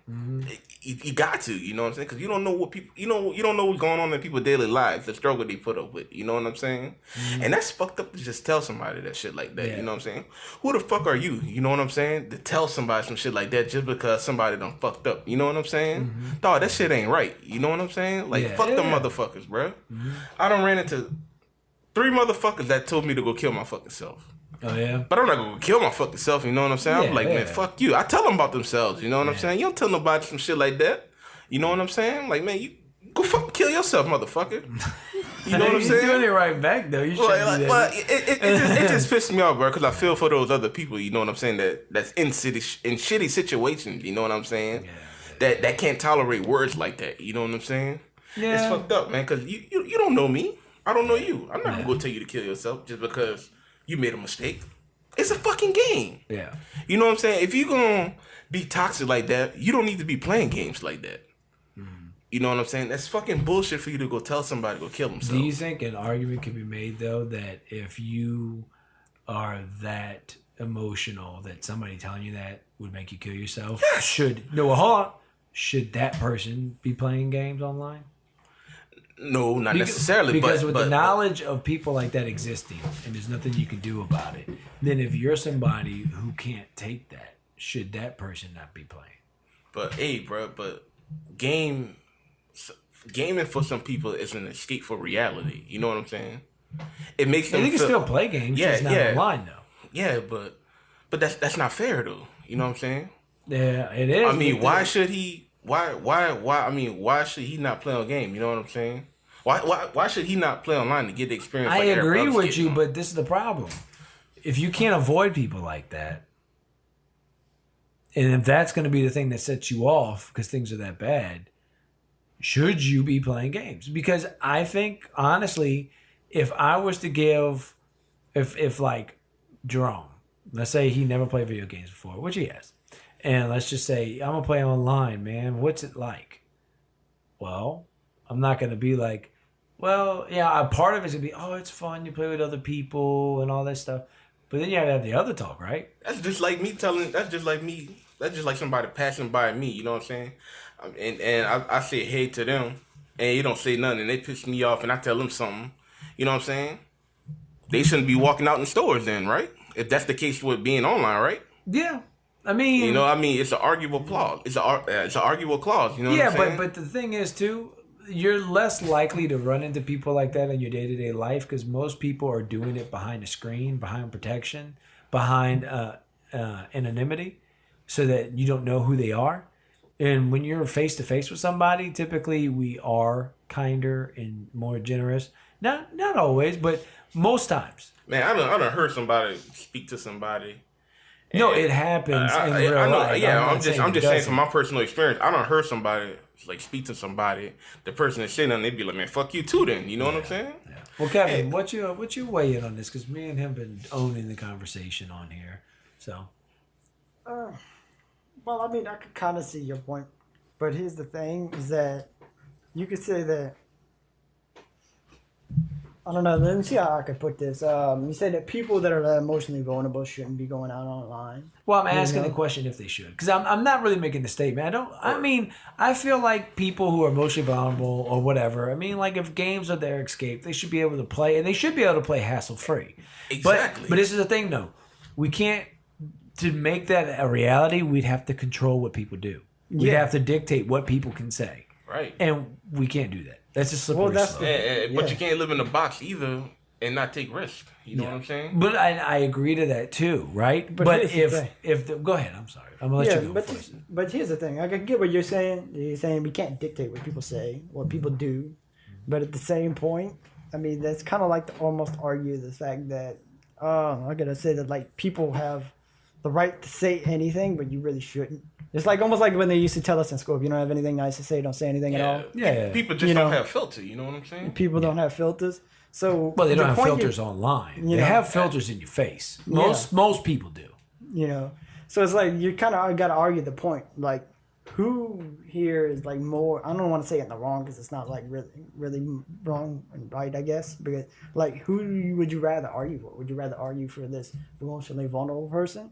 You got to. You know what I'm saying? Because you don't know what people. You don't know what's going on in people's daily lives. The struggle they put up with. You know what I'm saying? And that's fucked up to just tell somebody that shit like that. Yeah. You know what I'm saying? Who the fuck are you? You know what I'm saying? To tell somebody some shit like that just because somebody done fucked up. You know what I'm saying? Dog, that shit ain't right. You know what I'm saying? Like, fuck them motherfuckers, bro. I done ran into 3 motherfuckers that told me to go kill my fucking self. Oh, yeah? But I'm not going to kill my fucking self, you know what I'm saying? I'm like, man, fuck you. I tell them about themselves, you know what I'm saying? You don't tell nobody some shit like that. You know what I'm saying? Like, man, you go fucking kill yourself, motherfucker. You know what I'm saying? You're doing it right back, though. You shouldn't do that. Well, it just pisses me off, bro, because I feel for those other people, you know what I'm saying, that's in shitty situations, you know what I'm saying? That can't tolerate words like that, you know what I'm saying? Yeah. It's fucked up, man, because you don't know me. I don't know you. I'm not going to tell you to kill yourself just because you made a mistake. It's a fucking game. Yeah. You know what I'm saying? If you're going to be toxic like that, you don't need to be playing games like that. You know what I'm saying? That's fucking bullshit for you to go tell somebody to go kill themselves. Do you think an argument can be made, though, that if you are that emotional, that somebody telling you that would make you kill yourself? Yes. Should that person be playing games online? No, not necessarily. Because with the knowledge of people like that existing, and there's nothing you can do about it, then if you're somebody who can't take that, should that person not be playing? But, hey, bro, gaming for some people is an escape for reality. You know what I'm saying? It makes them. You can still play games. Just not online, though. yeah, but that's not fair though. You know what I'm saying? Yeah, it is. I mean, why should he? Why? I mean, why should he not play on game? You know what I'm saying? Why should he not play online to get the experience? I like agree with else you, getting? but this is the problem. If you can't avoid people like that, and if that's going to be the thing that sets you off because things are that bad, should you be playing games? Because I think, honestly, if I was to give, if like Jerome, let's say he never played video games before, which he has, and let's just say, I'm going to play online, man. What's it like? Well, I'm not going to be like, well, yeah, a part of it's going to be, oh, it's fun. You play with other people and all that stuff. But then you have to have the other talk, right? That's just like me telling. That's just like somebody passing by me. You know what I'm saying? And I say hey to them, and you don't say nothing, and they piss me off, and I tell them something. You know what I'm saying? They shouldn't be walking out in stores then, right? If that's the case with being online, right? Yeah. I mean... You know, it's an arguable clause. It's an arguable clause, you know what I'm saying? Yeah, but the thing is, too, you're less likely to run into people like that in your day-to-day life because most people are doing it behind a screen, behind protection, behind anonymity, so that you don't know who they are. And when you're face-to-face with somebody, typically we are kinder and more generous. Not always, but most times. Man, I done heard somebody speak to somebody. No, it happens in real I know, life. yeah, I'm just saying from my. my personal experience. I done heard somebody like speak to somebody. The person is saying nothing, they'd be like, "Man, fuck you too." Then you know what I'm saying? Yeah. Well, Kevin, what's your weigh in on this? Because me and him been owning the conversation on here. So. Well, I mean, I could kind of see your point, but here's the thing: is that you could say that. I don't know. Let me see how I could put this. You say that people that are emotionally vulnerable shouldn't be going out online. Well, I'm asking the question if they should, because I'm not really making the statement. I feel like people who are emotionally vulnerable or whatever. I mean, like if games are their escape, they should be able to play, and they should be able to play hassle free. Exactly. But this is the thing, though. We can't. To make that a reality, we'd have to control what people do. We'd have to dictate what people can say. Right. And we can't do that. That's just slippery slope. But you can't live in a box either and not take risks. You know what I'm saying? But I agree to that too, right? But go ahead, I'm sorry. I'm gonna let you go first. But here's the thing. I can get what you're saying. You're saying we can't dictate what people say, what people do. But at the same point, I mean, that's kind of like to almost argue the fact that I gotta say that like people have the right to say anything, but you really shouldn't. It's like almost like when they used to tell us in school, if you don't have anything nice to say, don't say anything at all. Yeah. People just don't have filter. You know what I'm saying? People don't have filters. So well, they don't have filters online. They have filters in your face. Most people do. You know, so it's like you kind of got to argue the point. Like, who here is like more? I don't want to say it in the wrong because it's not like really wrong and right, I guess. Because like, who would you rather argue for? Would you rather argue for this emotionally vulnerable person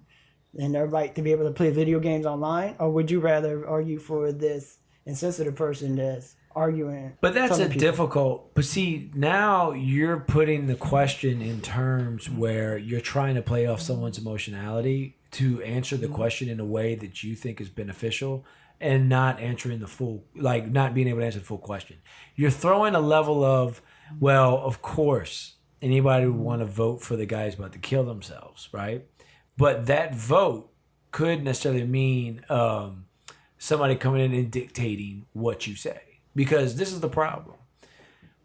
and their right to be able to play video games online, or would you rather argue for this insensitive person that's arguing? But that's difficult. But see, now you're putting the question in terms where you're trying to play off someone's emotionality to answer the question in a way that you think is beneficial, and not answering the full, like not being able to answer the full question. You're throwing a level of, well, of course, anybody would want to vote for the guy who's about to kill themselves, right? But that vote could necessarily mean somebody coming in and dictating what you say. Because this is the problem.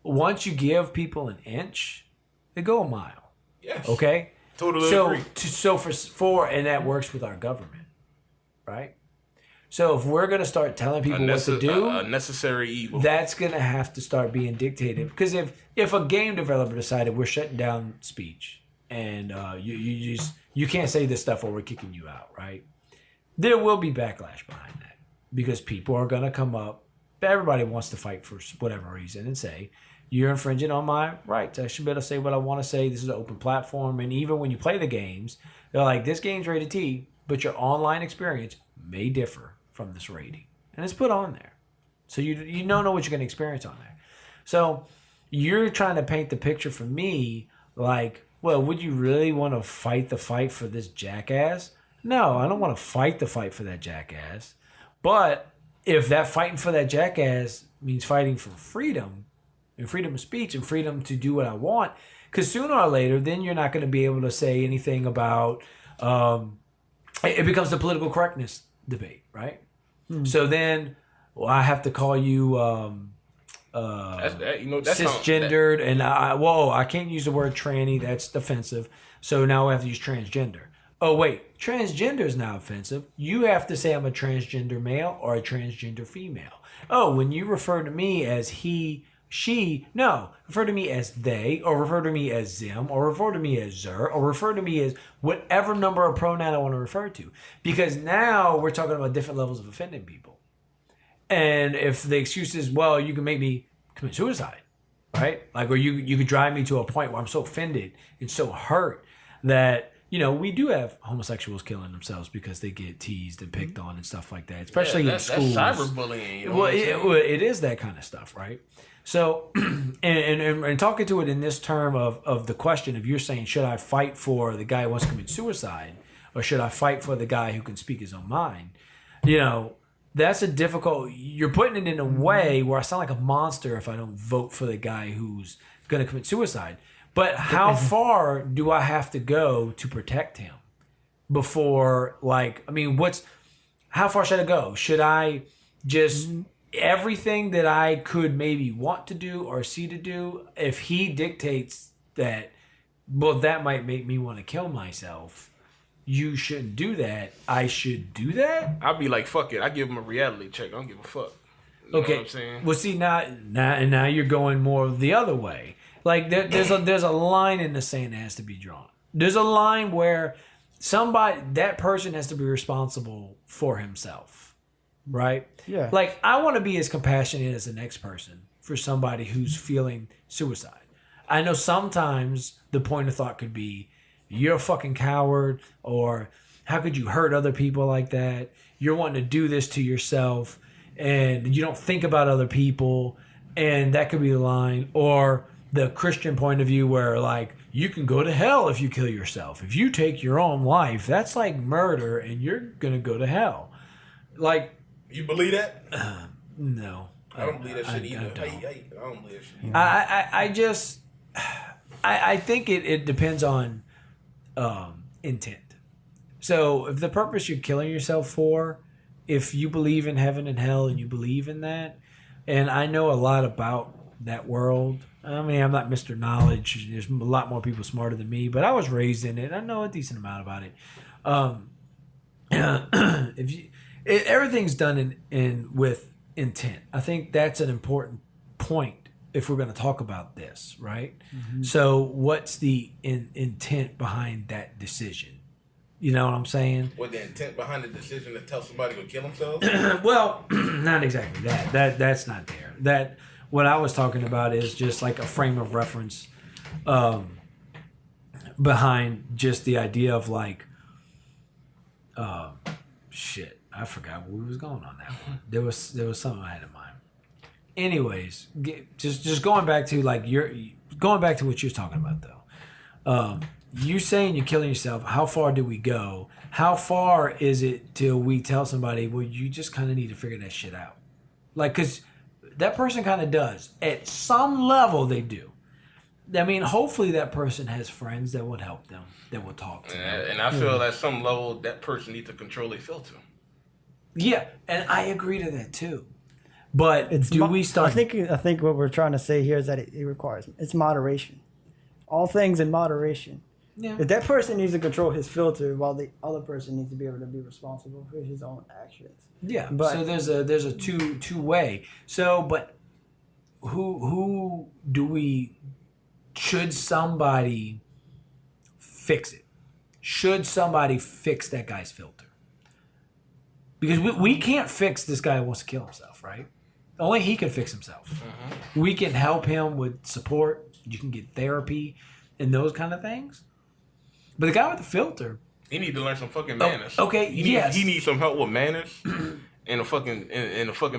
Once you give people an inch, they go a mile. Yes. Okay? Totally agree. And that works with our government, right? So if we're going to start telling people what to do, a necessary evil, that's going to have to start being dictated. Because if a game developer decided we're shutting down speech and you can't say this stuff or we're kicking you out, right? There will be backlash behind that because people are going to come up. Everybody wants to fight for whatever reason and say, you're infringing on my rights. I should be able to say what I want to say. This is an open platform. And even when you play the games, they're like, this game's rated T, but your online experience may differ from this rating. And it's put on there. So you don't know what you're going to experience on there. So you're trying to paint the picture for me like, well, would you really want to fight the fight for this jackass? No, I don't want to fight the fight for that jackass. But if that fighting for that jackass means fighting for freedom and freedom of speech and freedom to do what I want, Because sooner or later, then you're not going to be able to say anything about. It becomes the political correctness debate, right? So then, I have to call you cisgendered, and I can't use the word tranny. That's offensive. So now I have to use transgender. Oh wait, transgender is now offensive. You have to say I'm a transgender male or a transgender female. Oh, when you refer to me as he, she, no, refer to me as they, or refer to me as them, or refer to me as her, or refer to me as whatever number of pronoun I want to refer to. Because now we're talking about different levels of offending people. And if the excuse is, well, you can make me commit suicide, right? Like, or you could drive me to a point where I'm so offended and so hurt that, we do have homosexuals killing themselves because they get teased and picked on and stuff like that, especially in schools. That's cyberbullying. Well, it is that kind of stuff, right? So, and talking to it in this term of the question of you're saying, should I fight for the guy who wants to commit suicide, or should I fight for the guy who can speak his own mind? That's a difficult. You're putting it in a way where I sound like a monster if I don't vote for the guy who's going to commit suicide. But how far do I have to go to protect him before, how far should I go? Should I just, everything that I could maybe want to do or see to do, if he dictates that, well, that might make me want to kill myself, you shouldn't do that, I should do that? I'll be like, fuck it. I give him a reality check. I don't give a fuck. You know what I'm saying? Well, see, now you're going more the other way. Like there's a line in the sand that has to be drawn. There's a line where that person has to be responsible for himself, right? Yeah. Like I want to be as compassionate as the next person for somebody who's feeling suicide. I know sometimes the point of thought could be, you're a fucking coward, or how could you hurt other people like that? You're wanting to do this to yourself, and you don't think about other people, and that could be the line. Or the Christian point of view where, like, you can go to hell if you kill yourself. If you take your own life, that's like murder, and you're going to go to hell. Like, you believe that? No. I don't believe that shit either. I don't believe that shit. I think it depends on intent. So if the purpose you're killing yourself for, if you believe in heaven and hell and you believe in that, and I know a lot about that world. I mean, I'm not Mr. Knowledge. There's a lot more people smarter than me, but I was raised in it. I know a decent amount about it. Everything's done in with intent. I think that's an important point if we're going to talk about this, right? Mm-hmm. So what's the intent behind that decision? You know what I'm saying? What the intent behind the decision to tell somebody to kill themselves? Well, not exactly that. That's not there. What I was talking about is just like a frame of reference behind just the idea of like, shit, I forgot where we was going on that one. There was something I had in mind. Anyways, just going back to like going back to what you're talking about though. You saying you're killing yourself. How far do we go? How far is it till we tell somebody, well, you just kind of need to figure that shit out? Like, because that person kind of does. At some level, they do. I mean, hopefully that person has friends that would help them, that would talk to them. And I feel at some level that person needs to control their filter. Yeah, and I agree to that too. But we start? I think what we're trying to say here is that it requires moderation. All things in moderation. Yeah. If that person needs to control his filter, while the other person needs to be able to be responsible for his own actions. Yeah. But, so there's a two way. So, but who do we? Should somebody fix it? Should somebody fix that guy's filter? Because we can't fix this guy who wants to kill himself, right? Only he can fix himself. Mm-hmm. We can help him with support. You can get therapy and those kind of things. But the guy with the filter, he need to learn some fucking manners. Okay, he needs some help with manners and a fucking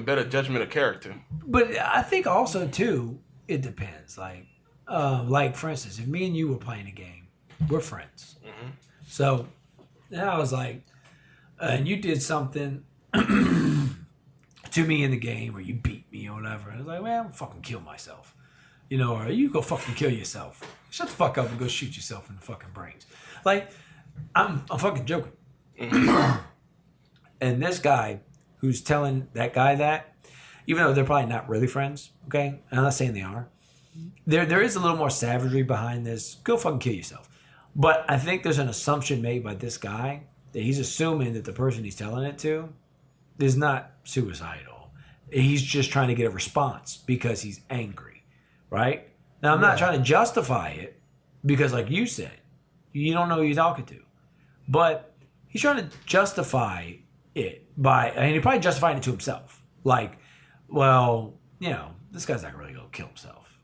better judgment of character. But I think also too, it depends. Like for instance, if me and you were playing a game, we're friends. Mm-hmm. So then I was like, and you did something to me in the game, or you beat me or whatever. I was like, man, I'm fucking kill myself. you know, or you go fucking kill yourself. Shut the fuck up and go shoot yourself in the fucking brains. Like, I'm fucking joking. And this guy who's telling that guy that, even though they're probably not really friends, okay? I'm not saying they are. There is a little more savagery behind this. Go fucking kill yourself. But I think there's an assumption made by this guy that he's assuming that the person he's telling it to is not suicidal. He's just trying to get a response because he's angry, right? Now, I'm not trying to justify it because, like you said, you don't know who you're talking to. But he's trying to justify it by, and he's probably justifying it to himself. Like, well, you know, this guy's not really going to kill himself.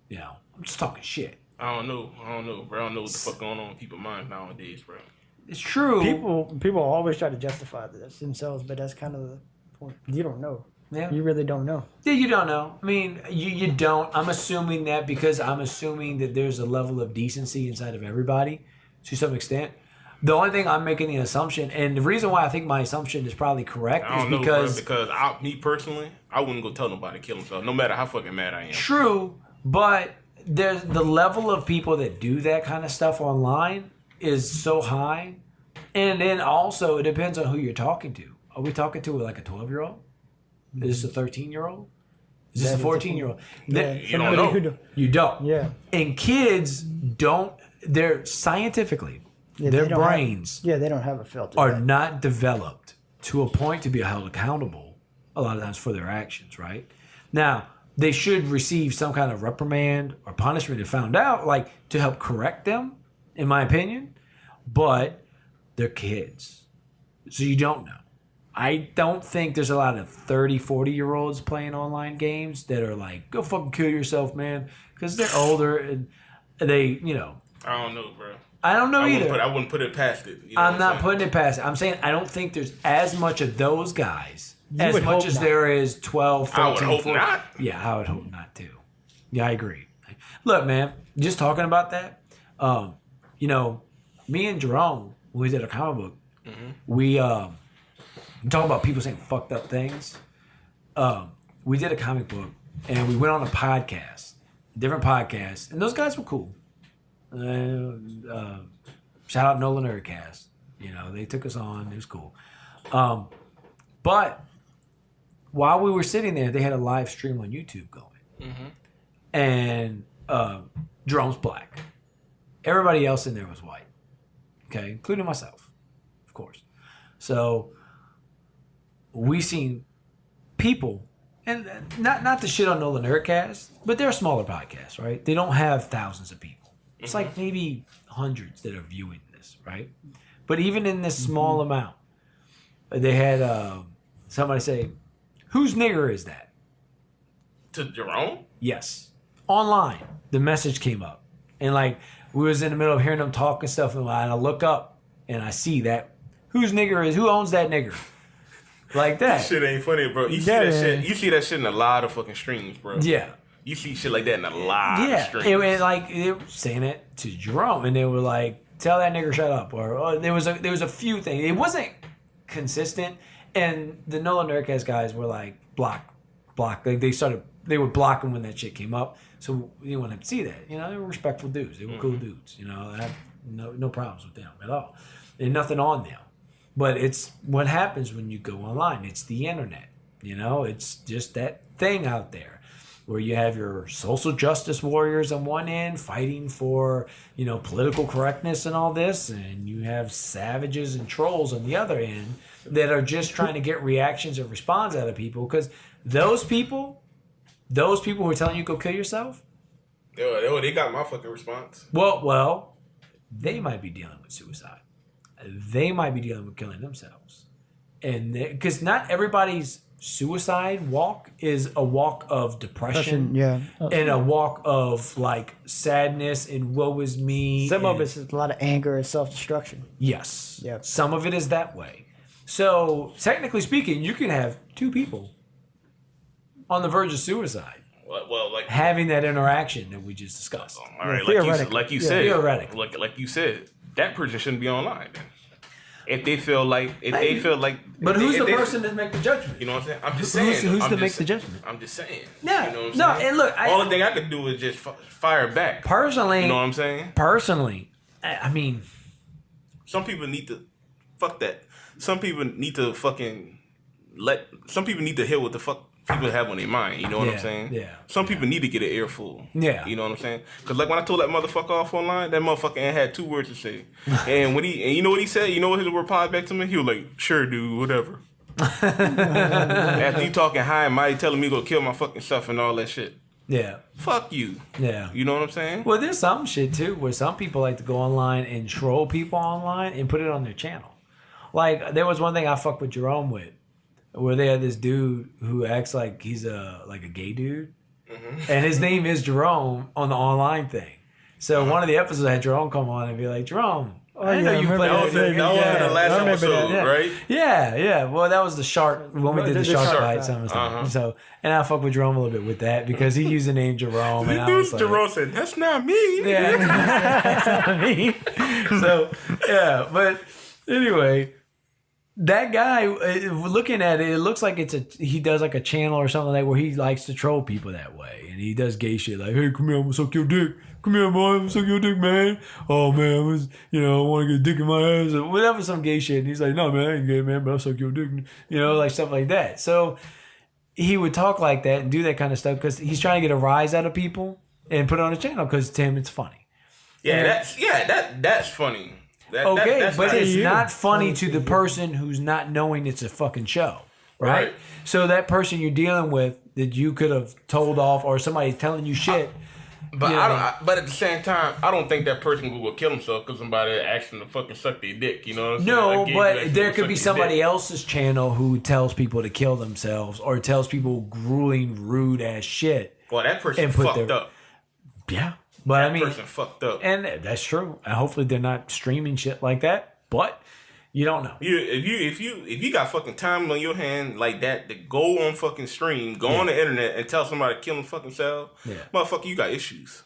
You know, I'm just talking shit. I don't know, bro. I don't know what the fuck going on in people's minds nowadays, bro. It's true. People always try to justify this themselves, but that's kind of the point. You don't know. Yeah. You really don't know. Yeah, you don't know. I mean, you don't. I'm assuming that because I'm assuming that there's a level of decency inside of everybody to some extent. The only thing I'm making the assumption, and the reason why I think my assumption is probably correct I don't is know, because... bro, because me personally, I wouldn't go tell nobody to kill himself, no matter how fucking mad I am. True, but there's the level of people that do that kind of stuff online is so high. And then also, it depends on who you're talking to. Are we talking to like a 12-year-old? Is this a 13-year-old? Is this a 14-year-old? You don't know. You don't. Yeah. And kids don't, they're scientifically, their brains they don't have a filter. are not developed to a point to be held accountable a lot of times for their actions, right? Now, they should receive some kind of reprimand or punishment if found out, like to help correct them, in my opinion. But they're kids. So you don't know. I don't think there's a lot of 30, 40-year-olds playing online games that are like, go fucking kill yourself, man. Because they're older and they, you know. I don't know, bro. I don't know either. I wouldn't put it past it. You know I'm not putting it past it. I'm saying I don't think there's as much of those guys as much as there is 12, 13, I would hope 14. not. Yeah, I would hope not too. Yeah, I agree. Look, man, just talking about that, you know, me and Jerome, when we did a comic book, we talk about people saying fucked up things. We did a comic book and we went on a podcast, different podcasts, and those guys were cool. Shout out Nolan Nerdcast. You know, they took us on. It was cool. But while we were sitting there, they had a live stream on YouTube going. And Jerome's black. Everybody else in there was white. Okay, including myself, of course. So we seen people, and not to shit on Nolan Nerdcast, but they're a smaller podcast, right? They don't have thousands of people. It's like maybe hundreds that are viewing this, right? But even in this small amount, they had somebody say, "Whose nigger is that?" To Jerome? Yes. Online, the message came up. And like, we was in the middle of hearing them talk and stuff, and I look up and I see that, whose nigger is, who owns that nigger? Like that. Shit ain't funny, bro. You see that shit. You see that shit in a lot of fucking streams, bro. Yeah. You see shit like that in a lot of streams. Yeah. And like, they were saying it to Jerome, and they were like, tell that nigger shut up. Or there was a few things. It wasn't consistent. And the Nolan Nerdcast guys were like, block. Like they were blocking when that shit came up. So we didn't want to see that. You know, they were respectful dudes. They were cool dudes. You know, I have no problems with them at all. There's nothing on them. But it's what happens when you go online. It's the internet. You know, it's just that thing out there where you have your social justice warriors on one end fighting for, you know, political correctness and all this. And you have savages and trolls on the other end that are just trying to get reactions and response out of people. Because those people who are telling you go kill yourself, they got my fucking response. Well, they might be dealing with suicide. They might be dealing with killing themselves, and because not everybody's suicide walk is a walk of depression, and a walk of like sadness and woe is me. Some of it's a lot of anger and self-destruction. Yes, yeah. Some of it is that way. So technically speaking, you can have two people on the verge of suicide. Well, like having that interaction that we just discussed. All right, like you said, that person shouldn't be online. Then. if they feel like, But who's the person to make the judgment? You know what I'm saying? I'm just saying. Who's to make the judgment? I'm just saying. Yeah. You know what I'm No, saying? and look, only thing I could do is just fire back. Personally, you know what I'm saying? Personally, I mean, some people need to fuck that. Some people need to fucking some people need to hear what the fuck people have on their mind. You know what I'm saying? Yeah. Some people need to get an earful. Yeah. You know what I'm saying? Because like when I told that motherfucker off online, that motherfucker had 2 words to say. And you know what he said? You know what his reply back to me? He was like, "Sure, dude, whatever." After you talking high and mighty, telling me to go kill my fucking stuff and all that shit. Yeah. Fuck you. Yeah. You know what I'm saying? Well, there's some shit too where some people like to go online and troll people online and put it on their channel. Like there was one thing I fucked with Jerome with, where they had this dude who acts like he's a gay dude, and his name is Jerome on the online thing. So one of the episodes I had Jerome come on and be like, Jerome. Oh, I know you played that was in the last episode, right? Yeah. Well, that was the shark when we did the shark bite. So, and I fuck with Jerome a little bit with that because he used the name Jerome. And I was like, Jerome said, "That's not me." Yeah, that's not me. So, yeah, but anyway, that guy, looking at it, it looks like he does like a channel or something like where he likes to troll people that way, and he does gay shit like, "Hey, come here, I'm gonna suck your dick. Come here, boy, I'm gonna suck your dick, man. Oh man, I want to get a dick in my ass or whatever, some gay shit." And he's like, "No, man, I ain't gay, man, but I'll suck your dick." Like stuff like that. So he would talk like that and do that kind of stuff because he's trying to get a rise out of people and put it on his channel because to him it's funny. That's funny. But it's not funny to the person who's not knowing it's a fucking show, right? So that person you're dealing with that you could have told off, or somebody telling you shit. But but at the same time, I don't think that person will kill himself because somebody asked him to fucking suck their dick. You know what I'm saying? No, like, but there could be somebody else's channel who tells people to kill themselves or tells people grueling, rude ass shit. Well, that person fucked up. Yeah. But that person fucked up. And that's true. And hopefully they're not streaming shit like that. But you don't know. If you got fucking time on your hand like that to go on fucking stream, go on the internet and tell somebody to kill them fucking self, motherfucker, you got issues.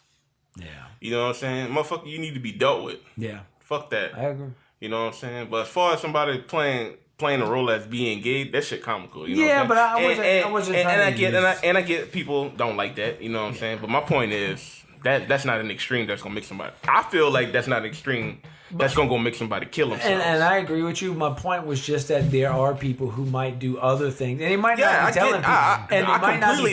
Yeah. You know what I'm saying? Motherfucker, you need to be dealt with. Yeah. Fuck that. I agree. You know what I'm saying? But as far as somebody playing a role as being gay, that shit comical. You know yeah, what I'm but I wasn't. And I get people don't like that. You know what I'm saying? But my point is that's not an extreme that's gonna make somebody. I feel like that's not an extreme. That's gonna go make somebody kill themselves. And I agree with you. My point was just that there are people who might do other things, and they might not be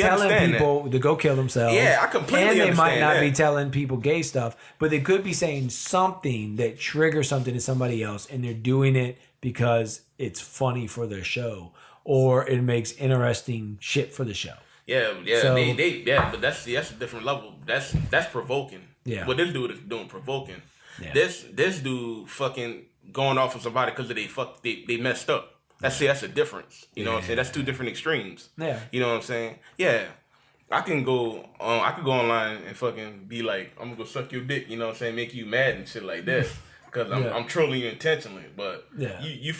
telling people to go kill themselves. Yeah, I completely understand. And they might not be telling people gay stuff, but they could be saying something that triggers something to somebody else, and they're doing it because it's funny for their show or it makes interesting shit for the show. Yeah, so, but that's a different level. That's provoking. Yeah, what this dude is doing provoking. Yeah. This dude fucking going off of somebody because they messed up. That's a difference. You know what I'm saying? That's 2 different extremes. Yeah. You know what I'm saying? Yeah. I could go online and fucking be like, I'm gonna go suck your dick, you know what I'm saying, make you mad and shit like that. Because I'm trolling you intentionally. But you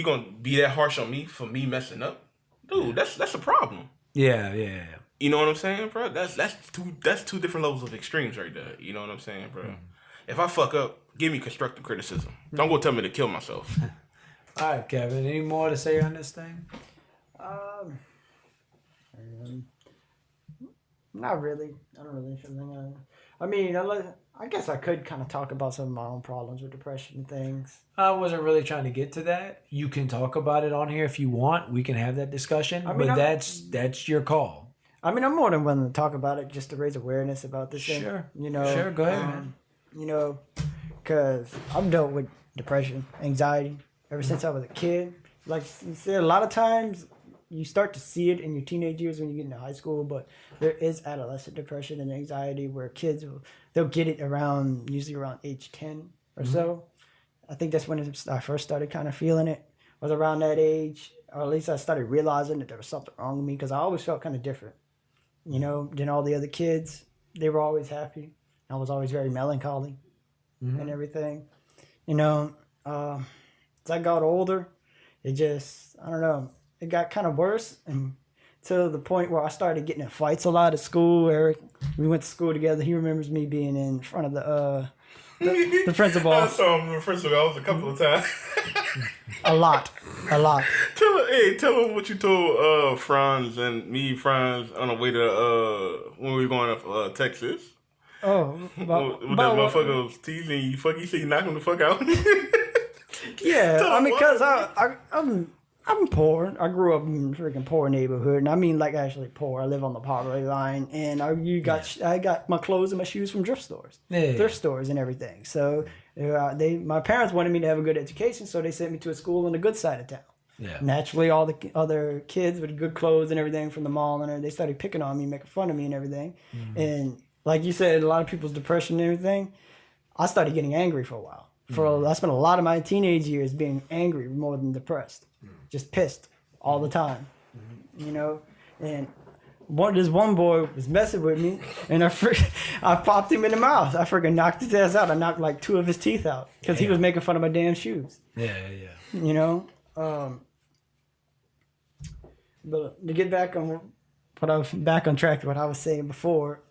gonna be that harsh on me for me messing up? Dude, that's a problem. Yeah. You know what I'm saying, bro? That's 2 different levels of extremes right there. You know what I'm saying, bro? If I fuck up, give me constructive criticism. Don't go tell me to kill myself. All right, Kevin. Any more to say on this thing? Not really. I don't really feel anything. I mean, I guess I could kind of talk about some of my own problems with depression and things. I wasn't really trying to get to that. You can talk about it on here if you want. We can have that discussion. But that's your call. I mean, I'm more than willing to talk about it just to raise awareness about this thing. Sure. Sure, go ahead, man. Because I've dealt with depression, anxiety ever since I was a kid. Like you said, a lot of times you start to see it in your teenage years when you get into high school, but there is adolescent depression and anxiety where kids they'll get it usually around age 10 or so. I think that's when I first started kind of feeling it. Was around that age, or at least I started realizing that there was something wrong with me because I always felt kind of different, than all the other kids. They were always happy. I was always very melancholy and everything. As I got older, it just, I don't know, it got kind of worse and to the point where I started getting in fights a lot at school. Eric, we went to school together. He remembers me being in front of the The principal. I saw him in the principal office a couple of times. A lot. Tell him what you told Franz and Franz on the way to when we were going to Texas. Oh, When that motherfucker was teasing you. He said you knock him the fuck out. Yeah, I mean, because I'm poor. I grew up in a freaking poor neighborhood, and I mean, like, actually poor. I live on the poverty line, and I got my clothes and my shoes from thrift stores, and everything. So my parents wanted me to have a good education, so they sent me to a school on the good side of town. Yeah. Naturally, all the other kids with good clothes and everything from the mall, and they started picking on me, making fun of me and everything. Mm-hmm. And like you said, a lot of people's depression and everything. I started getting angry for a while. I spent a lot of my teenage years being angry more than depressed, just pissed all the time, you know. And this one boy was messing with me, and I popped him in the mouth. I freaking knocked his ass out. I knocked like 2 of his teeth out because he was making fun of my damn shoes. Yeah. You know. But to get back on track to what I was saying before.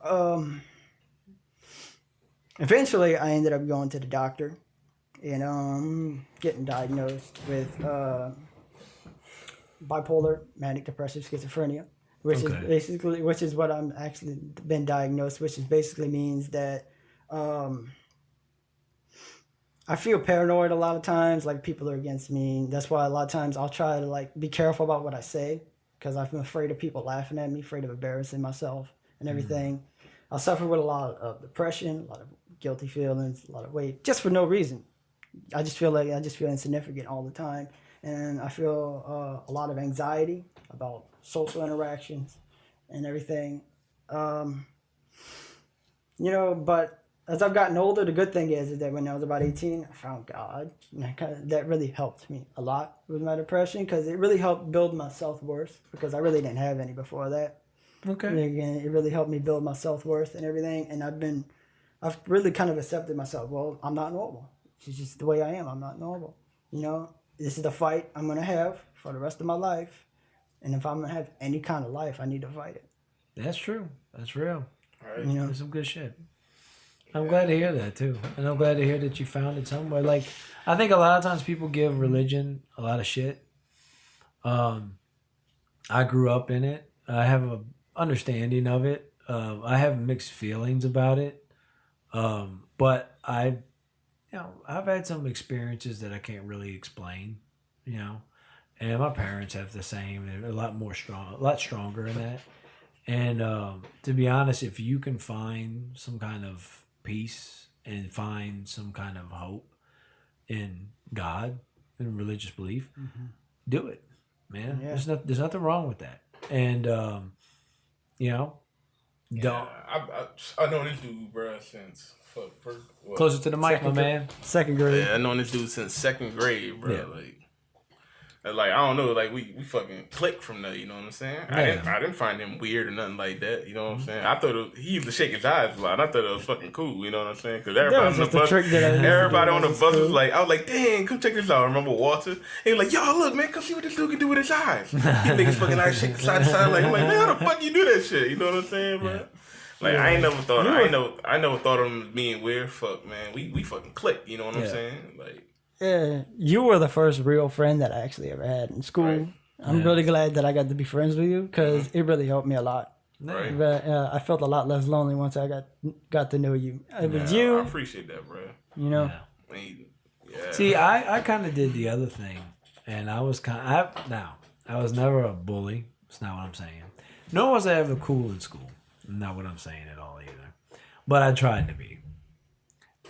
Eventually, I ended up going to the doctor and getting diagnosed with bipolar, manic depressive schizophrenia, which is what I'm actually been diagnosed, which is basically means that I feel paranoid a lot of times, like people are against me. That's why a lot of times I'll try to like be careful about what I say because I'm afraid of people laughing at me, afraid of embarrassing myself and everything. I suffer with a lot of depression, a lot of guilty feelings, a lot of weight, just for no reason. I just feel insignificant all the time, and I feel a lot of anxiety about social interactions and everything. You know, but as I've gotten older, the good thing is that when I was about 18, I found God. And that really helped me a lot with my depression because it really helped build my self-worth because I really didn't have any before that. Okay. And again, it really helped me build my self-worth and everything. And I've really kind of accepted myself. Well, I'm not normal. It's just the way I am. I'm not normal. You know, this is the fight I'm going to have for the rest of my life. And if I'm going to have any kind of life, I need to fight it. That's true. That's real. Right. You know, That's some good shit. I'm glad to hear that too, and I'm glad to hear that you found it somewhere. Like, I think a lot of times people give religion a lot of shit. I grew up in it. I have a understanding of it. I have mixed feelings about it, but I've had some experiences that I can't really explain. You know, and my parents have the same. They're a lot stronger in that. And to be honest, if you can find some kind of peace and find some kind of hope in God and religious belief, do it, man. Yeah. There's nothing wrong with that. And you know, don't. I know this dude, bro, since closer to the mic, my man. Second grade. Yeah, I know this dude since second grade, bro. Yeah. Like I don't know, like we fucking clicked from there, you know what I'm saying? Yeah. I didn't find him weird or nothing like that, you know what I'm saying? I thought he used to shake his eyes a lot. I thought it was fucking cool, you know what I'm saying? Because everybody on the bus was like, I was like, dang, come check this out. I remember Walter. He was like, yo, look, man, come see what this dude can do with his eyes. He make his fucking eyes shake side to side. Like, I'm like, man, how the fuck you do that shit? You know what I'm saying, bro? Yeah. Like I never thought of him being weird. Fuck, man, we fucking clicked. You know what I'm saying? Like. Yeah, you were the first real friend that I actually ever had in school. Right. I'm really glad that I got to be friends with you because it really helped me a lot. Right. But I felt a lot less lonely once I got to know you. It was you. I appreciate that, bro. You know. Yeah. See, I kind of did the other thing, and I was I was never a bully. That's not what I'm saying. Nor was I ever cool in school. Not what I'm saying at all either. But I tried to be.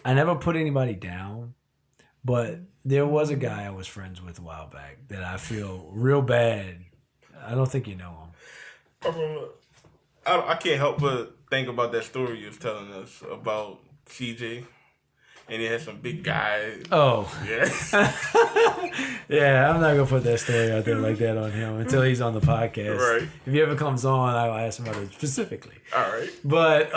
I never put anybody down. But there was a guy I was friends with a while back that I feel real bad. I don't think you know him. I can't help but think about that story you was telling us about CJ. And he had some big guy. Oh. Yeah. Yeah, I'm not going to put that story out there like that on him until he's on the podcast. Right. If he ever comes on, I'll ask him about it specifically. All right. But,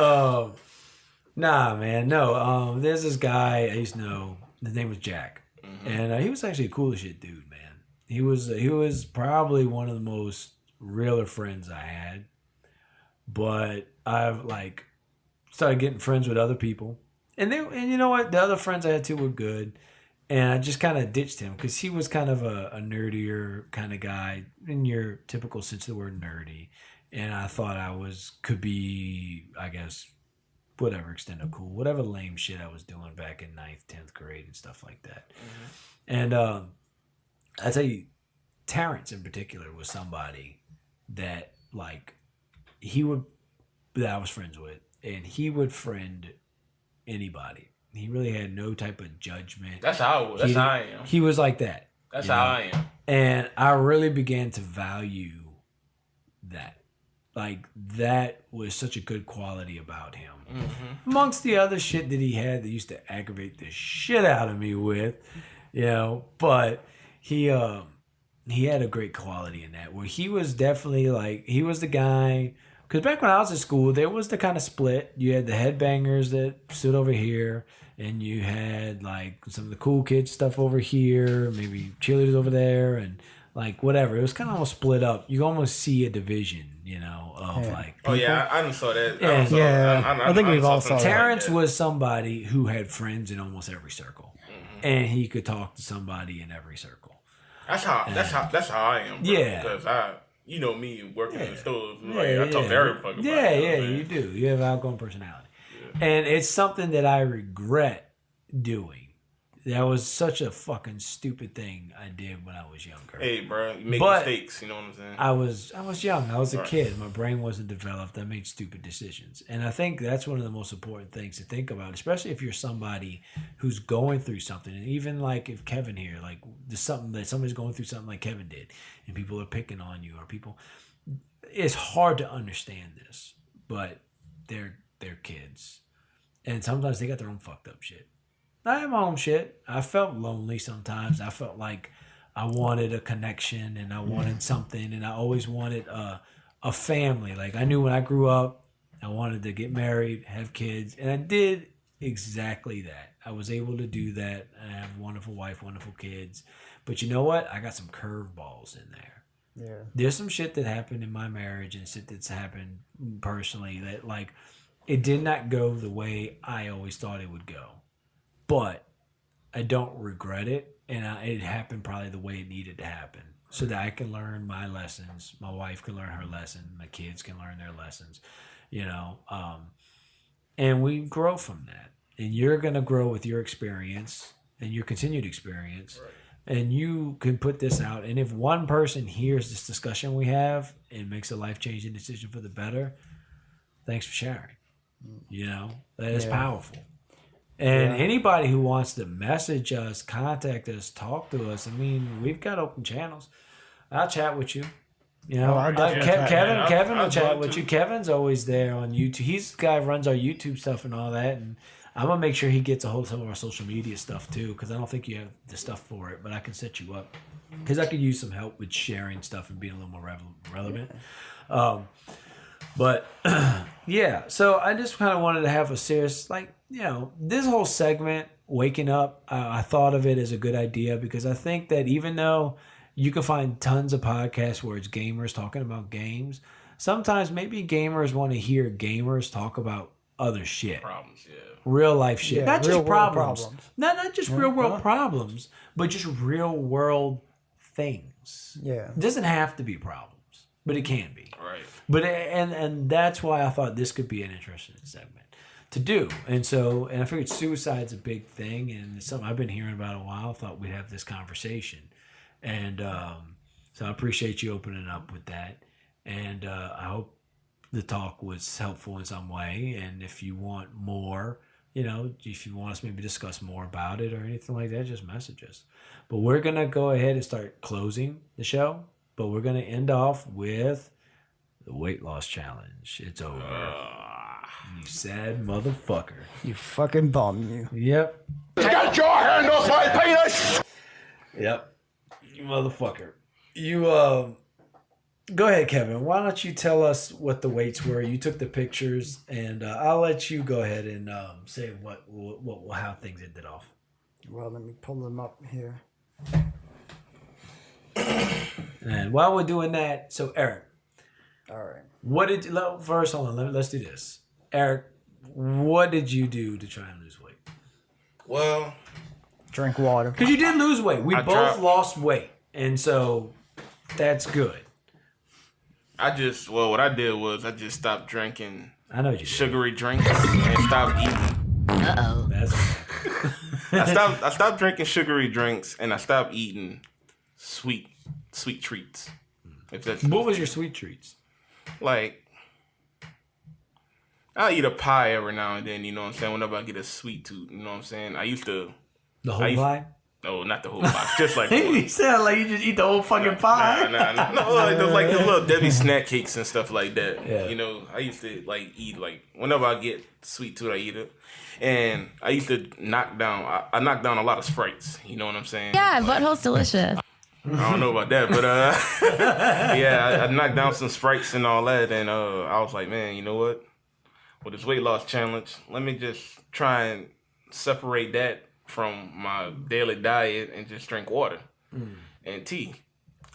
nah, man, no. There's this guy I used to know. His name was Jack, and he was actually a cool as shit dude, man. He was probably one of the most realer friends I had. But I've started getting friends with other people, And you know what? The other friends I had too were good. And I just kind of ditched him because he was kind of a nerdier kind of guy in your typical sense of the word nerdy. And I thought could be, I guess, whatever extent of cool, whatever lame shit I was doing back in 9th, 10th grade and stuff like that. Mm-hmm. And I tell you, Terrence in particular was somebody that like that I was friends with, and he would friend anybody. He really had no type of judgment. That's how I am. He was like that. That's how I am. And I really began to value that. Like, that was such a good quality about him. Mm-hmm. Amongst the other shit that he had that used to aggravate the shit out of me with, but he had a great quality in that, where he was definitely like, he was the guy. Because back when I was at school, there was the kind of split. You had the headbangers that stood over here, and you had like some of the cool kids stuff over here, maybe cheerleaders over there, and like whatever. It was kind of almost split up. You almost see a division, of like people. Oh yeah, I didn't saw that. I think we've all saw that. Terrence was somebody who had friends in almost every circle, and he could talk to somebody in every circle. That's how I am. Bro, yeah, because you know me working in the stores. I talk to every fucking body. You do. You have an outgoing personality. Yeah. And it's something that I regret doing. That was such a fucking stupid thing I did when I was younger. Hey, bro, you make mistakes. You know what I'm saying? I was young. I was a kid. My brain wasn't developed. I made stupid decisions. And I think that's one of the most important things to think about, especially if you're somebody who's going through something. And even like if Kevin here, like there's something that somebody's going through something like Kevin did, and people are picking on you, or people, it's hard to understand this, but they're kids. And sometimes they got their own fucked up shit. I have my own shit. I felt lonely sometimes. I felt like I wanted a connection, and I wanted something, and I always wanted a family. Like I knew when I grew up, I wanted to get married, have kids, and I did exactly that. I was able to do that. I have a wonderful wife, wonderful kids. But you know what? I got some curveballs in there. Yeah. There's some shit that happened in my marriage and shit that's happened personally that like it did not go the way I always thought it would go. But I don't regret it, and it happened probably the way it needed to happen, so that I can learn my lessons, my wife can learn her lesson, my kids can learn their lessons, and we grow from that. And you're going to grow with your experience and your continued experience, right. And you can put this out. And if one person hears this discussion we have and makes a life-changing decision for the better, thanks for sharing. That is powerful. And anybody who wants to message us, contact us, talk to us, I mean, we've got open channels. I'll chat with you. Kevin will chat with you. Kevin's always there on YouTube. He's the guy who runs our YouTube stuff and all that. And I'm going to make sure he gets a hold of some of our social media stuff too, because I don't think you have the stuff for it, but I can set you up. Because I could use some help with sharing stuff and being a little more relevant. But so I just kind of wanted to have a serious, this whole segment, waking up, I thought of it as a good idea, because I think that even though you can find tons of podcasts where it's gamers talking about games, sometimes maybe gamers want to hear gamers talk about other shit. Problems, real life shit. Not just problems. problems. Not just real world problems, but just real world things. Yeah. It doesn't have to be problems, but it can be. Right. But and that's why I thought this could be an interesting segment to do. And I figured suicide's a big thing, and it's something I've been hearing about a while. I thought we'd have this conversation. And so I appreciate you opening up with that. And I hope the talk was helpful in some way. And if you want more, if you want us maybe discuss more about it or anything like that, just message us. But we're going to go ahead and start closing the show. But we're going to end off with the weight loss challenge. It's over. You sad motherfucker. You fucking bum, you. Yep. Get your hand off my penis! Yep. You motherfucker. You, go ahead, Kevin. Why don't you tell us what the weights were? You took the pictures, and I'll let you go ahead and say how things ended off. Well, let me pull them up here. And while we're doing that, so Eric. All right. First, hold on. Let's do this. Eric, what did you do to try and lose weight? Well, Drink water. Because you did lose weight. We I both tried- lost weight. And so that's good. what I did was I just stopped drinking I know you did. sugary drinks and stopped eating. That's I stopped drinking sugary drinks and I stopped eating sweet treats. If that's What was your sweet treats? like, I'll eat a pie every now and then, you know what I'm saying? Whenever I get a sweet tooth, you know what I'm saying? I used to, The whole pie? no, not the whole pie, just like You sound like you just eat the whole fucking pie. Nah. No, like the little Debbie snack cakes and stuff like that. Yeah. You know, I used to like eat like whenever I get sweet tooth, I eat it. And I used to knock down a lot of Sprites. You know what I'm saying? Yeah, butthole's delicious. I don't know about that, but yeah, I knocked down some Sprites and all that, and I was like, man, you know what? With this weight loss challenge, let me just try and separate that from my daily diet and just drink water and tea.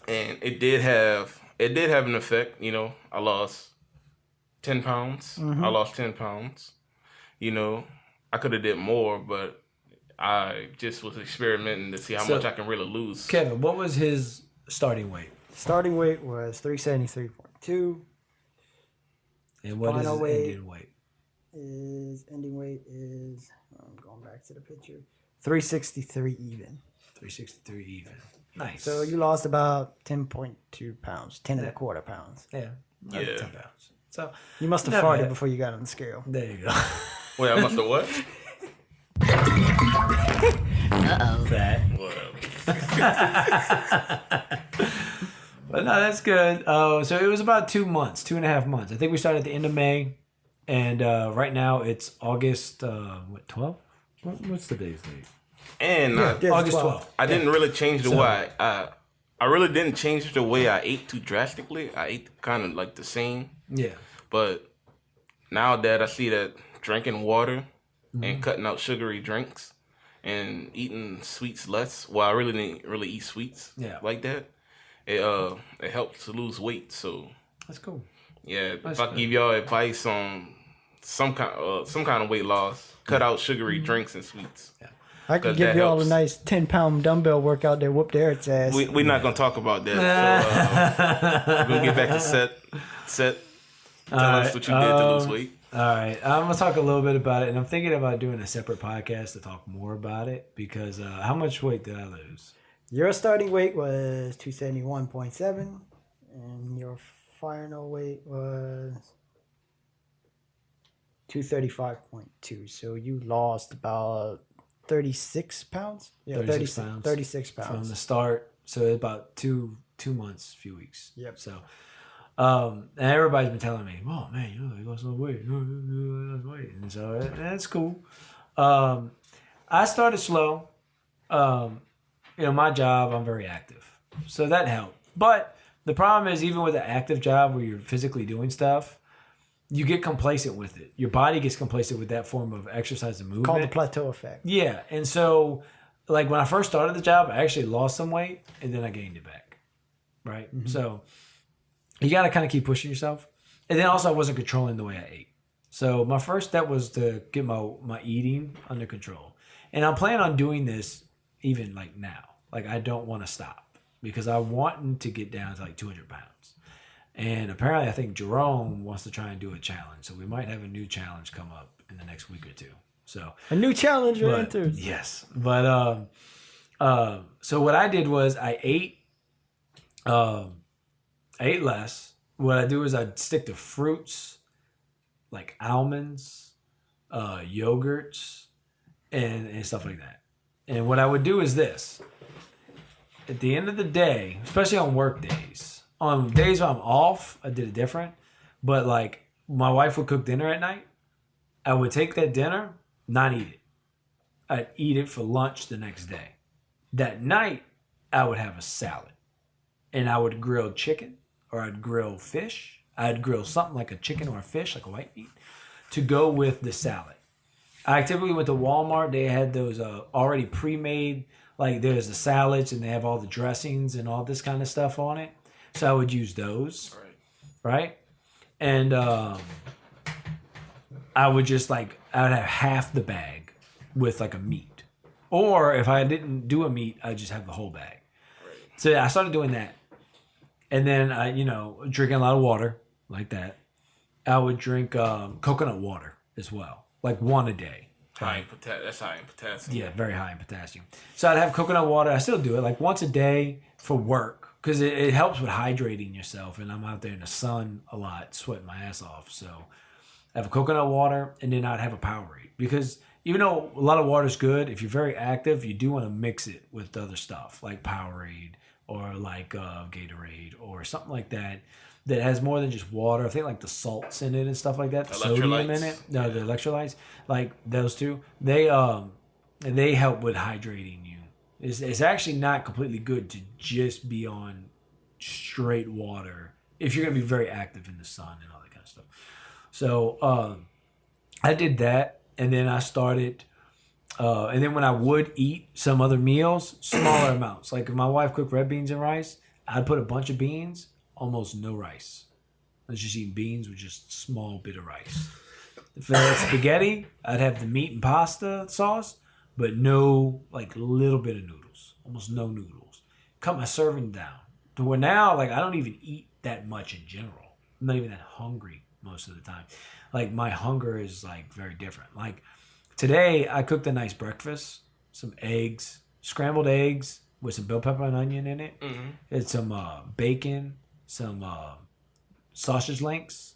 And it did have an effect. You know, I lost 10 pounds. I lost 10 pounds. You know, I could have did more, but I just was experimenting to see how much I can really lose. Kevin, what was his starting weight? Starting weight was 373.2. And what is Final his weight. ending weight? His ending weight is, I'm going back to the picture, 363 even. 363 even. Nice. So you lost about 10.2 pounds, 10 and a quarter pounds. Yeah. Yeah. 10 pounds. So You must have Not farted bad. before you got on the scale. there you go. Wait, I must have what? That. Whatever. But no, that's good. So it was about 2.5 months. I think we started at the end of May, and right now it's August. 12? What's today's date? And August 12th. I didn't really change the way I really didn't change the way I ate too drastically. I ate kind of like the same. Yeah. But now that I see that drinking water and cutting out sugary drinks and eating sweets less, well, I really didn't really eat sweets like that. It helps to lose weight. So That's cool. yeah, if I give y'all advice on some kind of weight loss, cut out sugary drinks and sweets. I could 'Cause give that y'all a helps. nice 10-pound dumbbell workout that whooped Eric's ass. We're not gonna talk about that. So, we're gonna get back to set. Tell us what you did to lose weight. All right. I'm going to talk a little bit about it, and I'm thinking about doing a separate podcast to talk more about it because how much weight did I lose? Your starting weight was 271.7, and your final weight was 235.2. So you lost about 36 pounds? Yeah, 36 pounds. 36 From pounds. the start, so about two months, few weeks. Yep. So, and everybody's been telling me, "Oh man, you lost some weight, you lost weight," and so that's cool. I started slow. My job, I'm very active, so that helped. But the problem is, even with an active job where you're physically doing stuff, you get complacent with it. Your body gets complacent with that form of exercise and movement. Called the plateau effect. Yeah, and so like when I first started the job, I actually lost some weight and then I gained it back. Right? So you got to kind of keep pushing yourself. And then also I wasn't controlling the way I ate. So my first step was to get my eating under control. And I'm planning on doing this even like now. Like I don't want to stop because I want to get down to like 200 pounds. And apparently I think Jerome wants to try and do a challenge. So we might have a new challenge come up in the next week or two. So A new challenger but, enters. yes. But so what I did was I ate less. What I do is I stick to fruits like almonds, yogurts, and stuff like that. And what I would do is this. At the end of the day, especially on work days, on days when I'm off, I did it different. But like my wife would cook dinner at night. I would take that dinner, not eat it. I'd eat it for lunch the next day. That night, I would have a salad. And I would grill chicken or I'd grill fish. I'd grill something like a chicken or a fish, like a white meat, to go with the salad. I typically went to Walmart. They had those already pre-made, like there's the salads and they have all the dressings and all this kind of stuff on it. So I would use those, right? And I would just I would have half the bag with like a meat. Or if I didn't do a meat, I just have the whole bag. Right. So yeah, I started doing that. And then I, drinking a lot of water like that. I would drink coconut water as well, like one a day. That's high in potassium. Yeah, very high in potassium. So I'd have coconut water. I still do it like once a day for work because it helps with hydrating yourself. And I'm out there in the sun a lot, sweating my ass off. So I have a coconut water, and then I'd have a Powerade because even though a lot of water is good, if you're very active, you do want to mix it with other stuff like Powerade or like Gatorade or something like that has more than just water. I think like the salts in it and stuff like that, the sodium in it, no, the electrolytes, like those two, they help with hydrating you. It's actually not completely good to just be on straight water if you're going to be very active in the sun and all that kind of stuff. So I did that, and then I started, and then when I would eat some other meals, smaller amounts. Like if my wife cooked red beans and rice, I'd put a bunch of beans, almost no rice. I was just eating beans with just a small bit of rice. If I had spaghetti, I'd have the meat and pasta sauce, but no, like little bit of noodles, almost no noodles. Cut my serving down to where now, like I don't even eat that much in general. I'm not even that hungry most of the time. Like my hunger is like very different. Like today, I cooked a nice breakfast, some eggs, scrambled eggs with some bell pepper and onion in it. Mm-hmm. It's some bacon, some sausage links.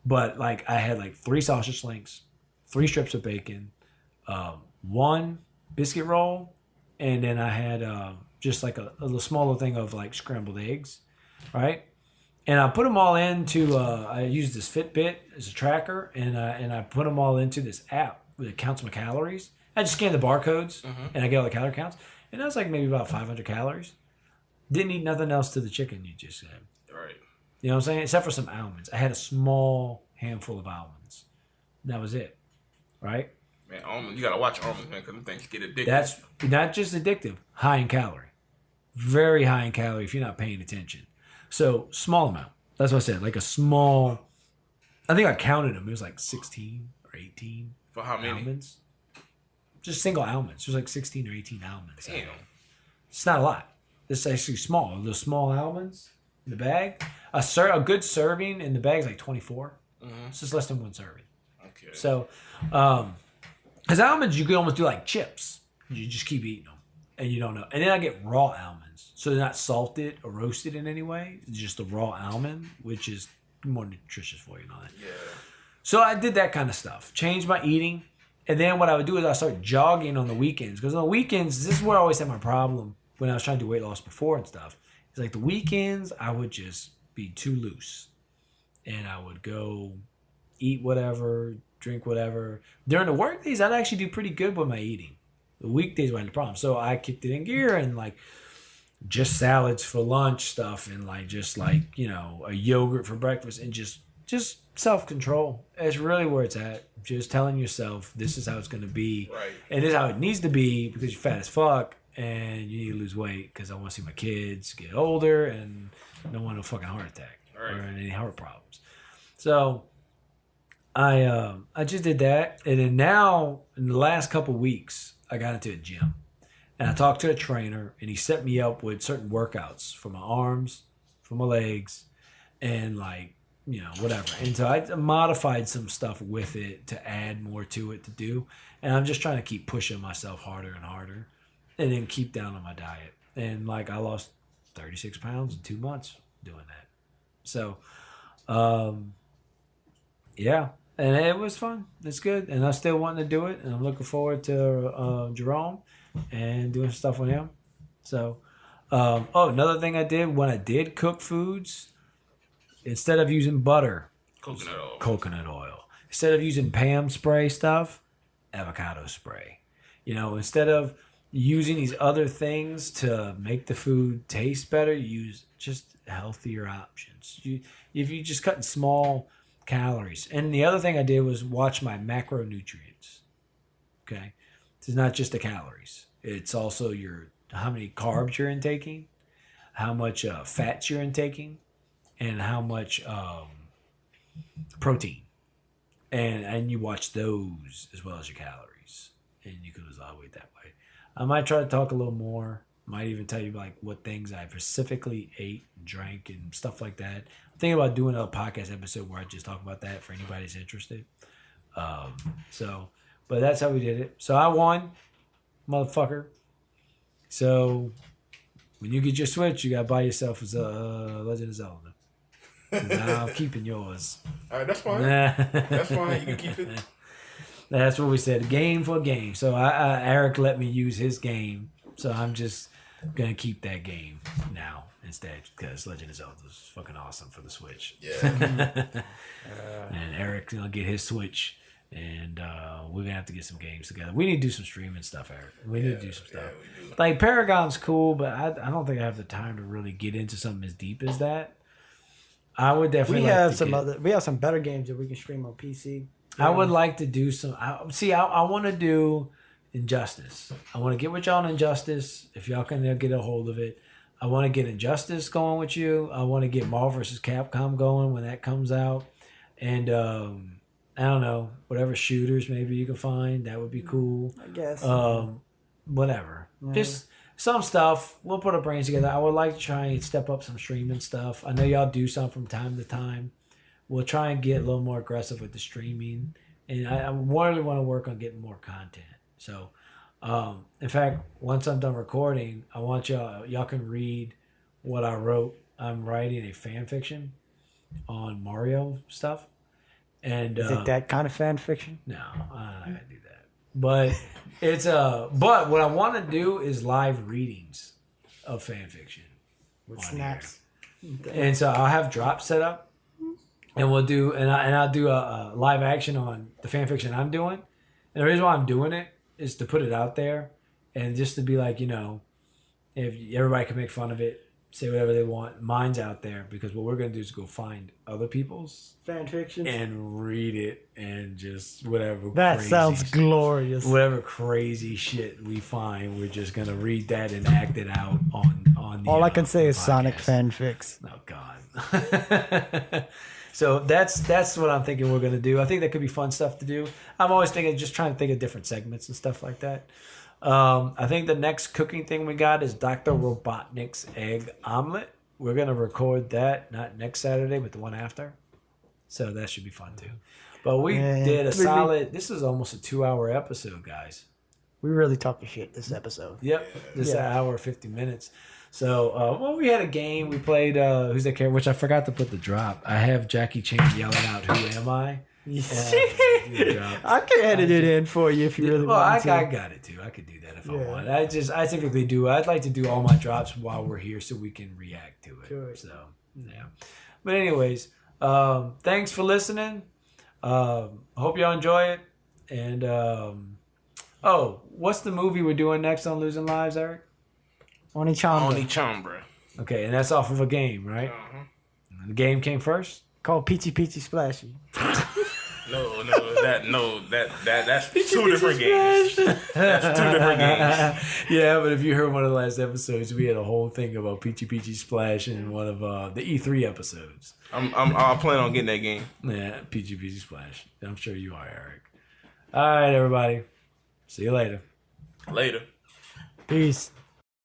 But like I had like 3 sausage links, 3 strips of bacon, 1 biscuit roll, and then I had just like a little smaller thing of like scrambled eggs, right? And I put them all into, I used this Fitbit as a tracker, and I put them all into this app that counts my calories. I just scan the barcodes, and I get all the calorie counts. And that was like maybe about 500 calories. Didn't eat nothing else to the chicken you just said. Right. You know what I'm saying? Except for some almonds. I had a small handful of almonds. That was it, right? Man, almonds, you got to watch almonds, man, because them things get addictive. That's not just addictive, high in calorie. Very high in calorie if you're not paying attention. So, small amount. That's what I said. Like a small, I think I counted them. It was like 16 or 18 For how many? almonds. Just single almonds. There's like 16 or 18 almonds. Damn. It's not a lot. It's actually small. Those small almonds in the bag. A good serving in the bag is like 24. Mm-hmm. It's just less than 1 serving. Okay. So, because almonds, you can almost do like chips. You just keep eating them. And you don't know. And then I get raw almonds. So they're not salted or roasted in any way. It's just a raw almond, which is more nutritious for you and all that. Yeah. So I did that kind of stuff. Changed my eating. And then what I would do is I start jogging on the weekends. Because on the weekends, this is where I always had my problem when I was trying to do weight loss before and stuff. It's like the weekends, I would just be too loose. And I would go eat whatever, drink whatever. During the work days, I'd actually do pretty good with my eating. The weekdays were the problem. So I kicked it in gear and like just salads for lunch stuff and like just like, a yogurt for breakfast and just self-control. It's really where it's at. Just telling yourself this is how it's going to be. Right. And this is how it needs to be because you're fat as fuck and you need to lose weight because I want to see my kids get older and don't want no fucking heart attack or any heart problems. So I just did that. And then now in the last couple weeks, I got into a gym and I talked to a trainer and he set me up with certain workouts for my arms, for my legs, and like, whatever. And so I modified some stuff with it to add more to it to do. And I'm just trying to keep pushing myself harder and harder and then keep down on my diet. And like I lost 36 pounds in 2 months doing that. So, yeah. And it was fun. It's good. And I still want to do it. And I'm looking forward to Jerome and doing stuff with him. So, another thing I did when I did cook foods, instead of using butter, coconut oil. Instead of using Pam spray stuff, avocado spray. Instead of using these other things to make the food taste better, use just healthier options. If you just cut in small calories. And the other thing I did was watch my macronutrients. Okay? It's not just the calories. It's also how many carbs you're intaking, how much fats you're intaking, and how much protein. And you watch those as well as your calories. And you can lose a lot of weight that way. I might try to talk a little more. Might even tell you like what things I specifically ate, and drank, and stuff like that. I'm thinking about doing a podcast episode where I just talk about that for anybody that's interested. But that's how we did it. So I won, motherfucker. So when you get your Switch, you gotta buy yourself a Legend of Zelda. I'm keeping yours. All right, that's fine. That's fine. You can keep it. That's what we said. Game for game. So Eric let me use his game. So I'm just gonna keep that game now instead because Legend of Zelda is fucking awesome for the Switch. Yeah. And Eric's gonna get his Switch, and we're gonna have to get some games together. We need to do some streaming stuff, Eric. We need to do some stuff. We do. Like Paragon's cool, but I don't think I have the time to really get into something as deep as that. I would definitely. We have some better games that we can stream on PC. I would like to do some. I want to do Injustice. I want to get with y'all on Injustice. If y'all can get a hold of it, I want to get Injustice going with you. I want to get Marvel vs. Capcom going when that comes out, and I don't know, whatever shooters maybe you can find that would be cool. I guess. Whatever. Yeah. Just some stuff. We'll put our brains together. I would like to try and step up some streaming stuff. I know y'all do some from time to time. We'll try and get a little more aggressive with the streaming, and I really want to work on getting more content. So, in fact, once I'm done recording, I want y'all can read what I wrote. I'm writing a fan fiction on Mario stuff, and Is it that kind of fan fiction? no, I'm not gonna do that. But it's but what I want to do is live readings of fan fiction With on snaps. here. And so I'll have drops set up. And we'll do, and I'll do a live action on the fan fiction I'm doing. And the reason why I'm doing it is to put it out there, and just to be like, if everybody can make fun of it, say whatever they want. Mine's out there because what we're gonna do is go find other people's Fan fiction. and read it and just whatever. That crazy sounds shit- glorious. Whatever crazy shit we find, we're just gonna read that and act it out on the. All I can say is podcast. Sonic fanfics. Oh God. So that's what I'm thinking we're gonna do. I think that could be fun stuff to do. I'm always just trying to think of different segments and stuff like that. I think the next cooking thing we got is Dr. Robotnik's egg omelet. We're gonna record that not next Saturday, but the one after. So that should be fun too. But we did a solid. This is almost a 2-hour episode, guys. We really talking shit this episode. Yep, this is an hour 50 minutes. So, we had a game. We played Who's That Character, which I forgot to put the drop. I have Jackie Chan yelling out, "Who am I?" I can edit it in for you if you really want to. I got it too. I could do that if I want. I typically do. I'd like to do all my drops while we're here so we can react to it. Sure. So, yeah. But anyways, thanks for listening. Hope y'all enjoy it. And, what's the movie we're doing next on Losing Lives, Eric? Chambra. Okay, and that's off of a game, right? The game came first? Called Peachy Peachy Splashy. That's two different games. That's two different games. Yeah, but if you heard one of the last episodes, we had a whole thing about Peachy Peachy Splash in one of the E3 episodes. I'll plan on getting that game. Yeah, Peachy Peachy Splash. I'm sure you are, Eric. All right, everybody. See you later. Later. Peace.